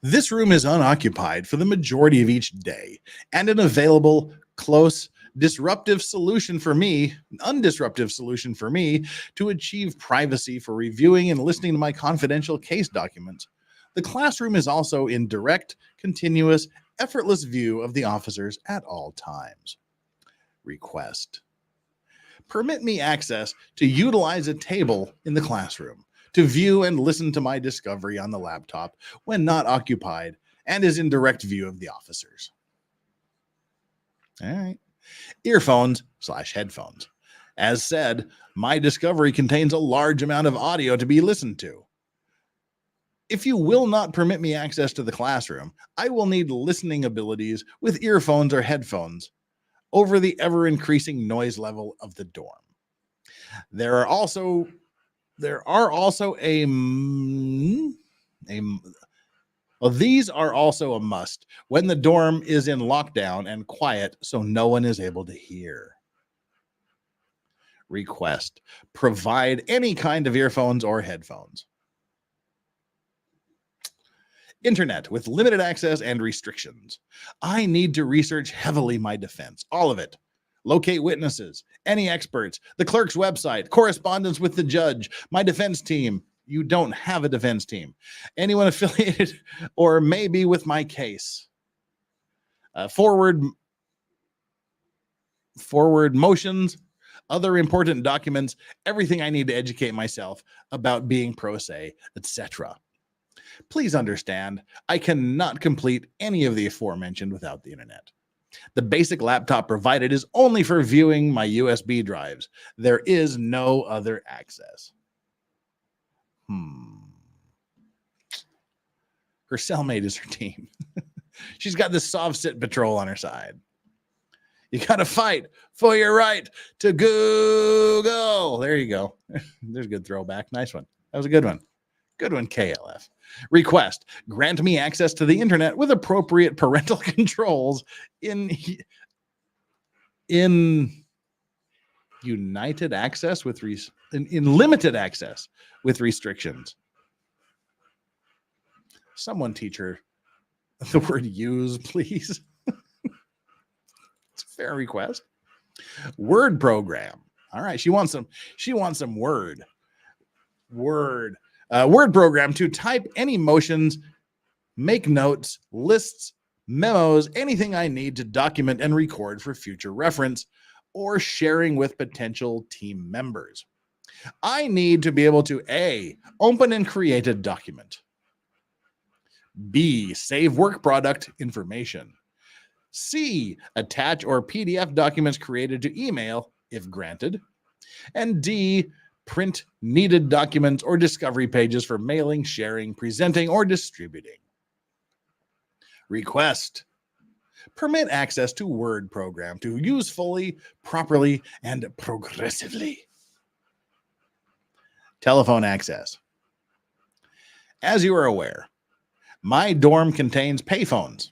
This room is unoccupied for the majority of each day, and an available, close, undisruptive solution for me to achieve privacy for reviewing and listening to my confidential case documents. The classroom is also in direct, continuous, effortless view of the officers at all times. Request: permit me access to utilize a table in the classroom to view and listen to my discovery on the laptop when not occupied and is in direct view of the officers. All right. Earphones/headphones. As said, my discovery contains a large amount of audio to be listened to. If you will not permit me access to the classroom, I will need listening abilities with earphones or headphones over the ever-increasing noise level of the dorm. These are also a must when the dorm is in lockdown and quiet so no one is able to hear. Request: provide any kind of earphones or headphones. Internet with limited access and restrictions. I need to research heavily my defense, all of it. Locate witnesses, any experts, the clerk's website, correspondence with the judge, my defense team. You don't have a defense team. Anyone affiliated or maybe with my case. Forward motions, other important documents, everything I need to educate myself about being pro se, etc. Please understand, I cannot complete any of the aforementioned without the internet. The basic laptop provided is only for viewing my USB drives. There is no other access. Her cellmate is her team. She's got this soft sit patrol on her side. You got to fight for your right to Google. There you go. There's a good throwback. Nice one. That was a good one. Good one, KLF. Request: grant me access to the internet with appropriate parental controls in united access with in limited access with restrictions. Someone teach her the word use, please. It's a fair request. Word program. All right, she wants some word program to type any motions, make notes, lists, memos, anything I need to document and record for future reference or sharing with potential team members. I need to be able to A, open and create a document. B, save work product information. C, attach or PDF documents created to email, if granted. And D, print needed documents or discovery pages for mailing, sharing, presenting, or distributing. Request: permit access to Word program to use fully, properly, and progressively. Telephone access. As you are aware, My dorm contains payphones.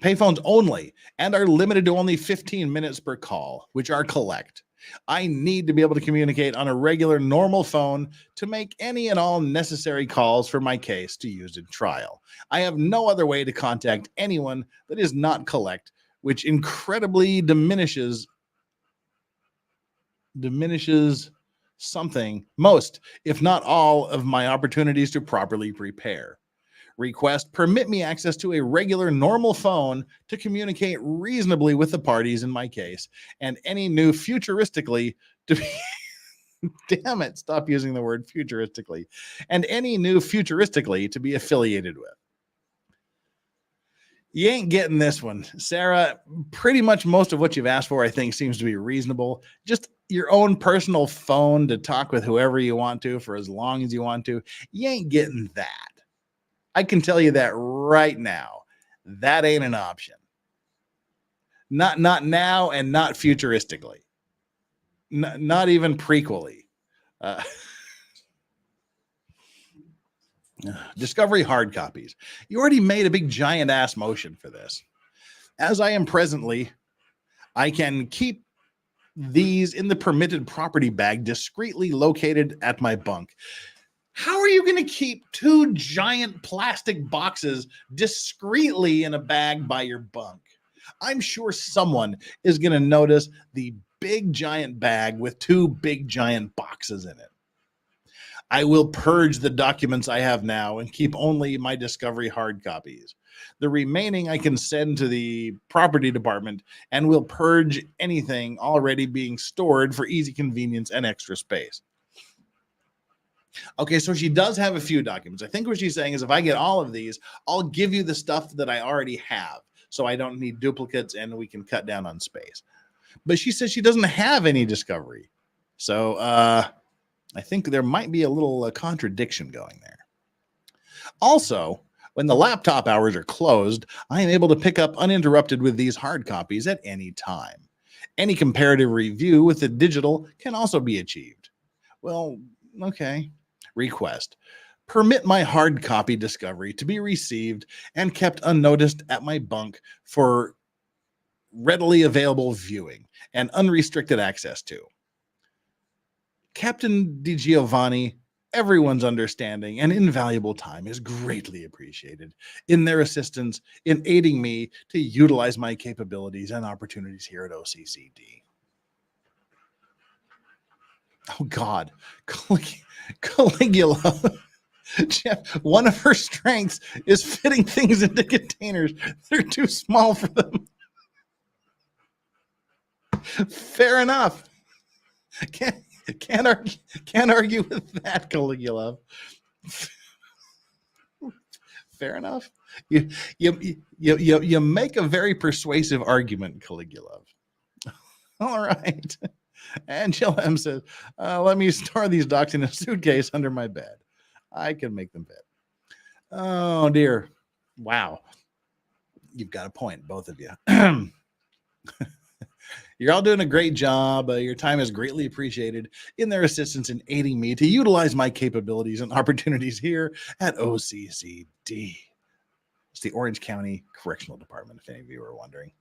Payphones only, and are limited to only 15 minutes per call, which are collect. I need to be able to communicate on a regular, normal phone to make any and all necessary calls for my case to use in trial. I have no other way to contact anyone that is not collect, which incredibly diminishes something, most, if not all, of my opportunities to properly prepare. Request, permit me access to a regular normal phone to communicate reasonably with the parties in my case and any new futuristically to be damn it, stop using the word futuristically, and any new futuristically to be affiliated with. You ain't getting this one, Sarah. Pretty much most of what you've asked for, I think, seems to be reasonable. Just your own personal phone to talk with whoever you want to for as long as you want to. You ain't getting that. I can tell you that right now. That ain't an option. Not now and not futuristically. Not even prequely. Discovery hard copies. You already made a big giant ass motion for this. As I am presently, I can keep these in the permitted property bag discreetly located at my bunk. How are you going to keep two giant plastic boxes discreetly in a bag by your bunk? I'm sure someone is going to notice the big giant bag with two big giant boxes in it. I will purge the documents I have now and keep only my discovery hard copies. The remaining I can send to the property department and will purge anything already being stored for easy convenience and extra space. Okay, so she does have a few documents. I think what she's saying is if I get all of these, I'll give you the stuff that I already have, so I don't need duplicates and we can cut down on space. But she says she doesn't have any discovery. So I think there might be a little contradiction going there. Also, when the laptop hours are closed, I am able to pick up uninterrupted with these hard copies at any time. Any comparative review with the digital can also be achieved. Well, okay. Request. Permit my hard copy discovery to be received and kept unnoticed at my bunk for readily available viewing and unrestricted access to. Captain Di Giovanni, everyone's understanding and invaluable time is greatly appreciated in their assistance in aiding me to utilize my capabilities and opportunities here at OCCD. Oh God, Caligula. Jeff, one of her strengths is fitting things into containers. They're too small for them. Fair enough. Can't argue with that, Caligula. Fair enough. You make a very persuasive argument, Caligula. All right. Angela M says, let me store these docs in a suitcase under my bed. I can make them fit. Oh, dear. Wow. You've got a point, both of you. You're all doing a great job. Your time is greatly appreciated in their assistance in aiding me to utilize my capabilities and opportunities here at OCCD. It's the Orange County Correctional Department, if any of you are wondering.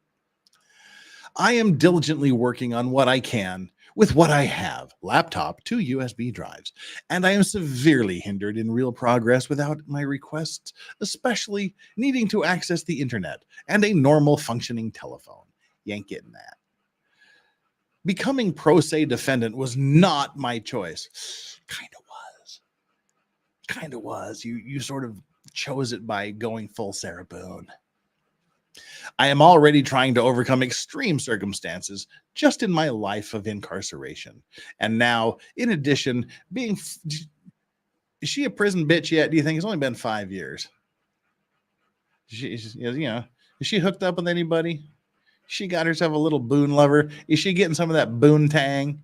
I am diligently working on what I can with what I have, laptop, 2 USB drives, and I am severely hindered in real progress without my requests, especially needing to access the internet and a normal functioning telephone. You ain't getting that. Becoming pro se defendant was not my choice. Kind of was. You sort of chose it by going full Sarah Boone. I am already trying to overcome extreme circumstances just in my life of incarceration. And now, in addition, is she a prison bitch yet? Do you think? It's only been 5 years. Is she hooked up with anybody? She got herself a little Boone lover. Is she getting some of that Boone tang?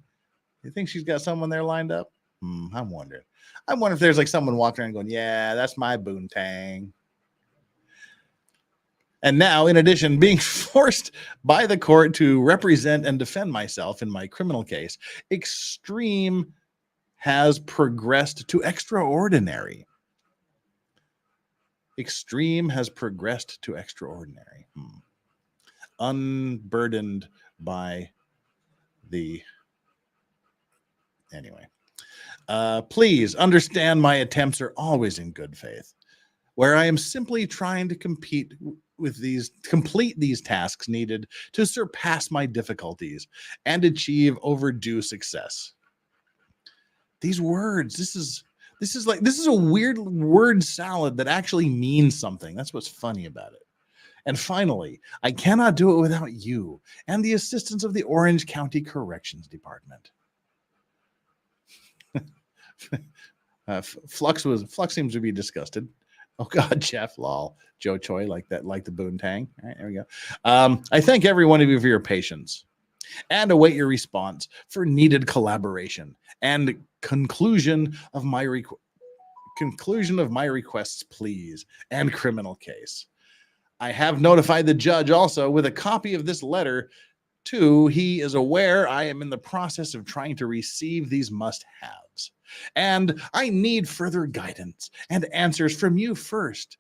You think she's got someone there lined up? I'm wondering. I wonder if there's like someone walking around going, yeah, that's my Boone tang. And now, in addition, being forced by the court to represent and defend myself in my criminal case, extreme has progressed to extraordinary. Extreme has progressed to extraordinary. Unburdened by the... Anyway. Please understand my attempts are always in good faith, where I am simply trying to complete these tasks needed to surpass my difficulties and achieve overdue success. These words, this is a weird word salad that actually means something. That's what's funny about it. And finally, I cannot do it without you and the assistance of the Orange County Corrections Department. Flux seems to be disgusted. Oh God, Jeff, lol, Joe Choi, like the Boone Tang. All right, there we go. I thank every one of you for your patience and await your response for needed collaboration and conclusion of my requests, please, and criminal case. I have notified the judge also with a copy of this letter too. He is aware I am in the process of trying to receive these must-haves, and I need further guidance and answers from you first.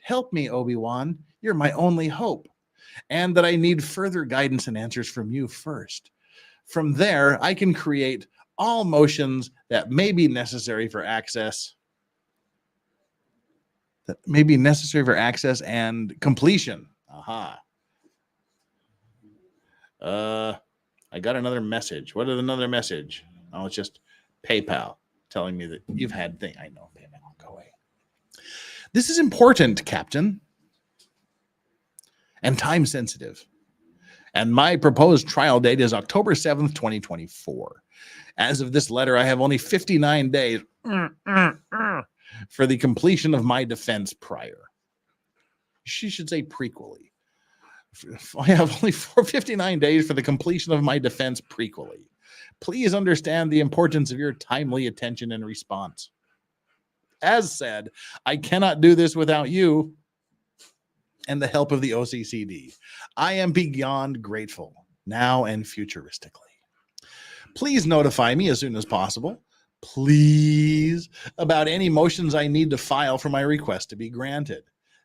Help me, Obi-Wan. You're my only hope. And that I need further guidance and answers from you first. From there, I can create all motions that may be necessary for access. And completion. Aha. I got another message. What is another message? Oh, it's just PayPal telling me that you've had thing. I know PayPal. Go away. This is important, Captain, and time sensitive. And my proposed trial date is October 7th, 2024. As of this letter, I have only 59 days for the completion of my defense prior. She should say prequely. I have only 59 days for the completion of my defense prequely. Please understand the importance of your timely attention and response. As said, I cannot do this without you and the help of the OCCD. I am beyond grateful, now and futuristically. Please notify me as soon as possible, please, about any motions I need to file for my request to be granted.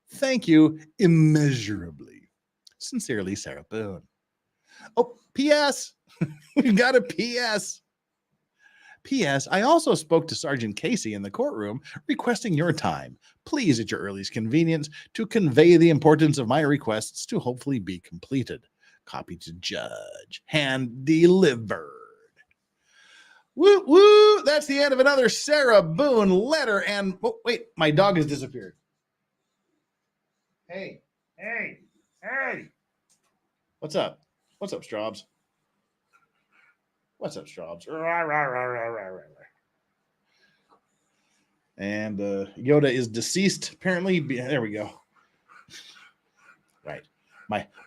Thank you immeasurably. Sincerely, Sarah Boone. Oh, P.S. We got a P.S. P.S. I also spoke to Sergeant Casey in the courtroom requesting your time, please at your earliest convenience, to convey the importance of my requests to hopefully be completed. Copy to judge. Hand delivered. Woo woo! That's the end of another Sarah Boone letter. And oh, wait, my dog has disappeared. Hey. What's up? What's up, Straubs? What's up, Straubs? And Yoda is deceased, apparently. There we go. Right.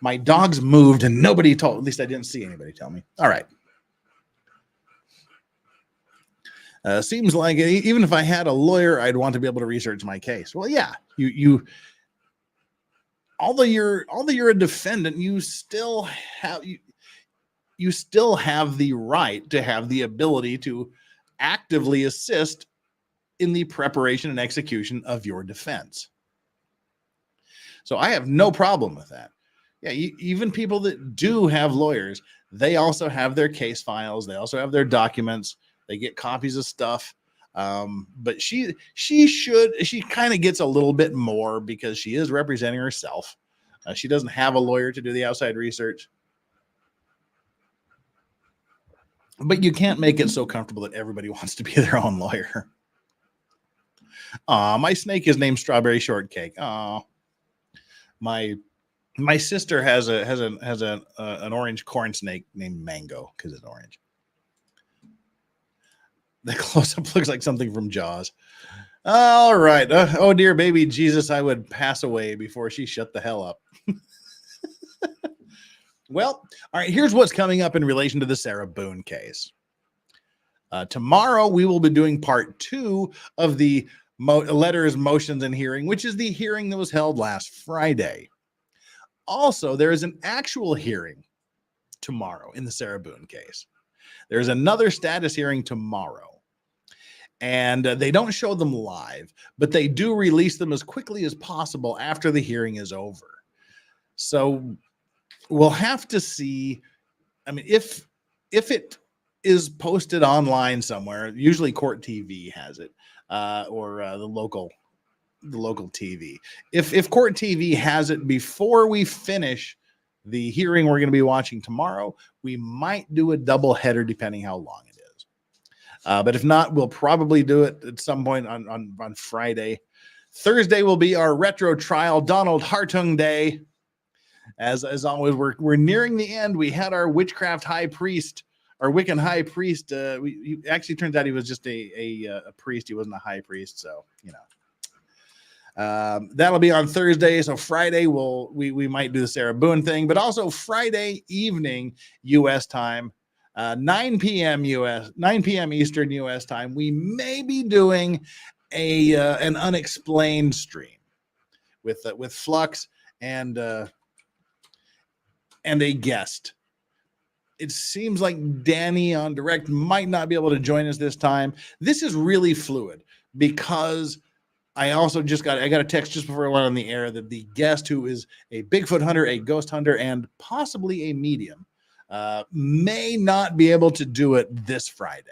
My dogs moved and nobody told. At least I didn't see anybody tell me. All right. Seems like even if I had a lawyer, I'd want to be able to research my case. Well, yeah, you although you're a defendant, you still have the right to have the ability to actively assist in the preparation and execution of your defense. So I have no problem with that. Yeah, even people that do have lawyers, they also have their case files. They also have their documents. They get copies of stuff. But she kind of gets a little bit more because she is representing herself. She doesn't have a lawyer to do the outside research. But you can't make it so comfortable that everybody wants to be their own lawyer. My snake is named Strawberry Shortcake. My sister has an orange corn snake named Mango because it's orange. The close-up looks like something from Jaws. All right. Oh, dear baby Jesus, I would pass away before she shut the hell up. Well, all right, here's what's coming up in relation to the Sarah Boone case. Tomorrow, we will be doing part 2 of the letters, motions, and hearing, which is the hearing that was held last Friday. Also, there is an actual hearing tomorrow in the Sarah Boone case. There's another status hearing tomorrow. And they don't show them live, but they do release them as quickly as possible after the hearing is over. So we'll have to see. I mean, if it is posted online somewhere, usually Court TV has it, or the local TV. If Court TV has it before we finish the hearing we're going to be watching tomorrow, we might do a double header depending how long it is. But if not, we'll probably do it at some point on Friday. Thursday will be our retro trial Donald Hartung Day. As always, we're nearing the end. We had our witchcraft high priest, our Wiccan high priest. He actually turns out he was just a priest. He wasn't a high priest, so you know. That'll be on Thursday. So Friday we might do the Sarah Boone thing, but also Friday evening U.S. time, 9 p.m. Eastern U.S. time. We may be doing an unexplained stream with Flux and a guest. It seems like Danny on direct might not be able to join us this time. This is really fluid because I also got a text just before I went on the air that the guest, who is a Bigfoot hunter, a ghost hunter, and possibly a medium, may not be able to do it this Friday.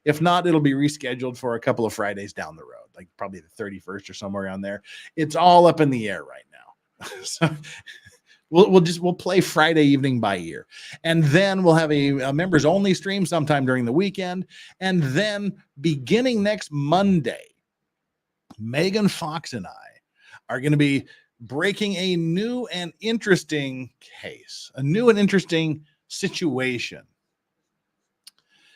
If not, it'll be rescheduled for a couple of Fridays down the road, like probably the 31st or somewhere around there. It's all up in the air right now. So we'll play Friday evening by ear, and then we'll have a members only stream sometime during the weekend, and then beginning next Monday, Megan Fox and I are going to be breaking a new and interesting case, a new and interesting situation.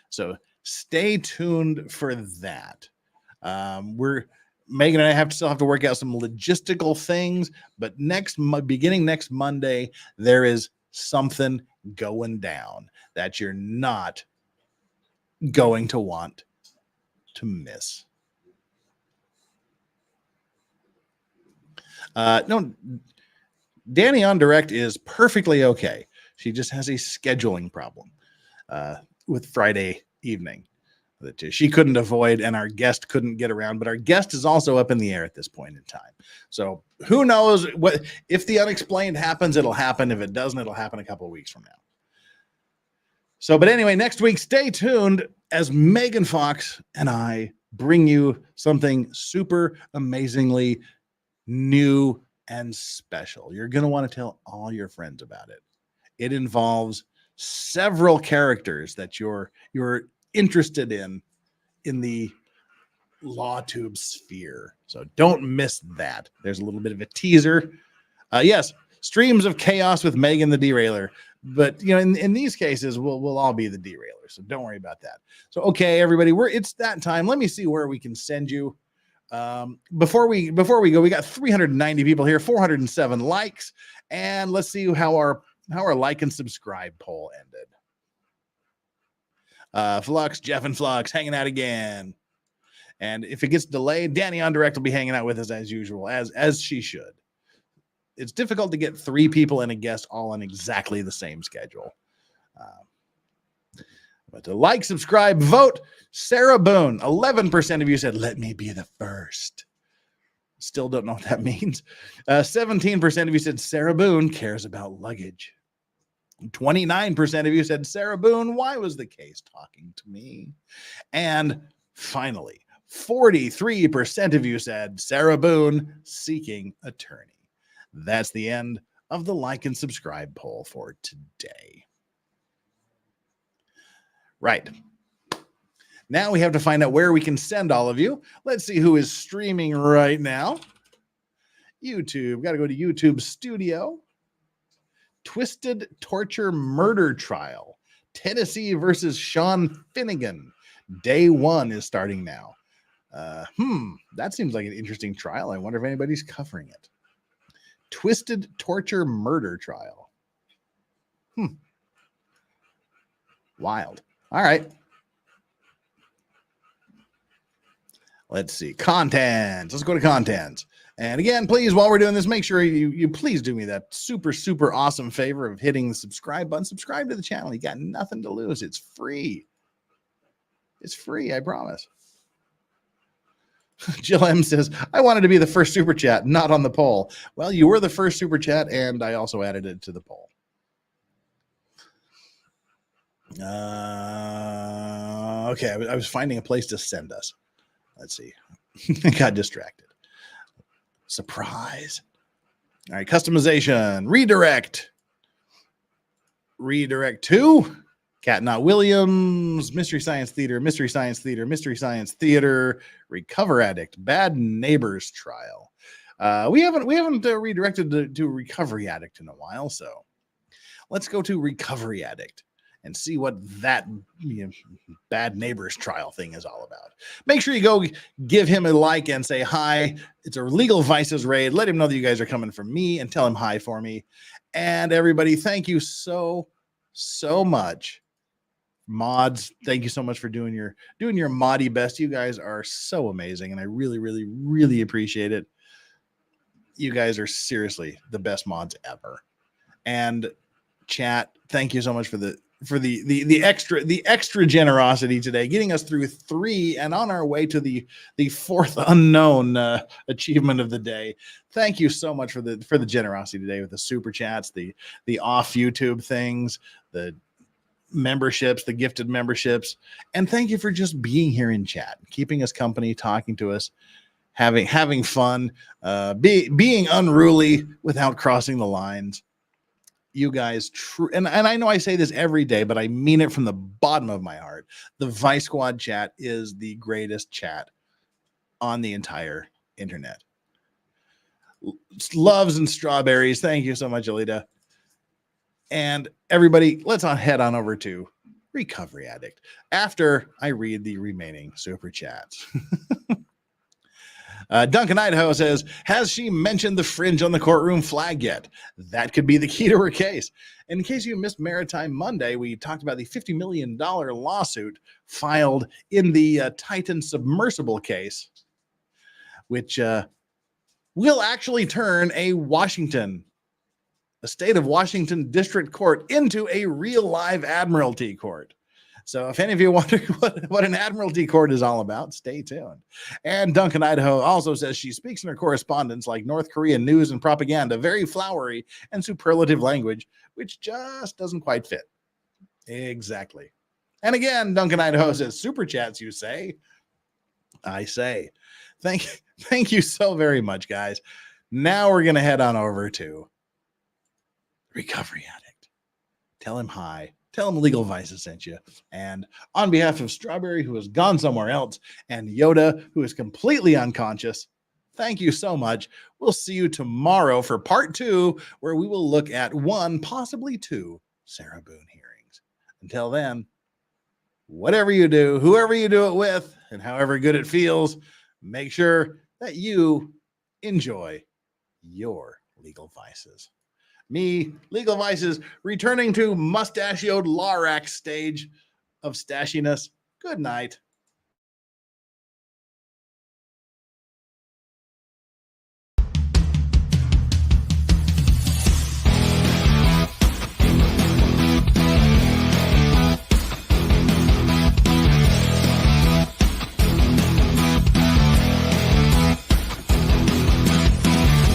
So stay tuned for that. Megan and I still have to work out some logistical things, but beginning next Monday, there is something going down that you're not going to want to miss. No, Danny on direct is perfectly okay. She just has a scheduling problem with Friday evening that she couldn't avoid, and our guest couldn't get around. But our guest is also up in the air at this point in time. So who knows what if the unexplained happens? It'll happen. If it doesn't, it'll happen a couple of weeks from now. So, but anyway, next week, stay tuned as Megan Fox and I bring you something super amazingly new and special. You're going to want to tell all your friends about it. It involves several characters that you're interested in the LawTube sphere. So don't miss that. There's a little bit of a teaser. Yes, streams of chaos with Megan the Derailer. But you know, in these cases, we'll all be the derailer. So don't worry about that. So okay, everybody, it's that time. Let me see where we can send you. Before we go, we got 390 people here, 407 likes, and let's see how our like and subscribe poll ended. Flux, Jeff and Flux hanging out again. And if it gets delayed, Danny on direct will be hanging out with us as usual, as she should. It's difficult to get 3 people and a guest all on exactly the same schedule. But to like, subscribe, vote, Sarah Boone. 11% of you said, let me be the first. Still don't know what that means. 17% of you said Sarah Boone cares about luggage. 29% of you said, Sarah Boone, why was the case talking to me? And finally, 43% of you said, Sarah Boone seeking attorney. That's the end of the like and subscribe poll for today. Right. Now we have to find out where we can send all of you. Let's see who is streaming right now. YouTube. Got to go to YouTube Studio. Twisted Torture Murder Trial. Tennessee versus Sean Finnegan. Day 1 is starting now. That seems like an interesting trial. I wonder if anybody's covering it. Twisted Torture Murder Trial. Wild. All right. Let's see. Contents. Let's go to contents. And again, please, while we're doing this, make sure you please do me that super, super awesome favor of hitting the subscribe button. Subscribe to the channel. You got nothing to lose. It's free. It's free, I promise. Jill M says, I wanted to be the first super chat, not on the poll. Well, you were the first super chat, and I also added it to the poll. Okay, I was finding a place to send us. Let's see. I got distracted. Surprise. All right, customization, redirect. Redirect to Cat Not Williams, Mystery Science Theater, Mystery Science Theater, Mystery Science Theater, Recover Addict, Bad Neighbors Trial. We haven't redirected to Recovery Addict in a while, so let's go to Recovery Addict and see what that Bad Neighbors Trial thing is all about. Make sure you go give him a like and say hi. It's a Legal Vices raid. Let him know that you guys are coming from me and tell him hi for me. And everybody, thank you so much. Mods, thank you so much for doing your moddy best. You guys are so amazing, and I really appreciate it. You guys are seriously the best mods ever. And chat, thank you so much for the extra generosity today, getting us through 3 and on our way to the 4th unknown achievement of the day. Thank you so much for the generosity today with the super chats, the off YouTube things, the memberships, the gifted memberships, and thank you for just being here in chat, keeping us company, talking to us, having fun, being unruly without crossing the lines. You guys, and I know I say this every day, but I mean it from the bottom of my heart. The Vice Squad chat is the greatest chat on the entire internet. Loves and strawberries. Thank you so much, Alita. And everybody, let's head on over to Recovery Addict after I read the remaining super chats. Duncan Idaho says, has she mentioned the fringe on the courtroom flag yet? That could be the key to her case. In case you missed Maritime Monday, we talked about the $50 million lawsuit filed in the Titan submersible case, which will actually turn a state of Washington district court into a real live admiralty court. So if any of you wonder what an admiralty court is all about, stay tuned. And Duncan Idaho also says she speaks in her correspondence like North Korean news and propaganda, very flowery and superlative language, which just doesn't quite fit. Exactly. And again, Duncan Idaho says, super chats, you say? I say. Thank you so very much, guys. Now we're going to head on over to Recovery Addict. Tell him hi. Tell him Legal Vices sent you. And on behalf of Strawberry, who has gone somewhere else, and Yoda, who is completely unconscious, thank you so much. We'll see you tomorrow for part 2, where we will look at 1, possibly 2 Sarah Boone hearings. Until then, whatever you do, whoever you do it with, and however good it feels, make sure that you enjoy your legal vices. Me, Legal Vices, returning to mustachioed Lorax stage of stashiness. Good night.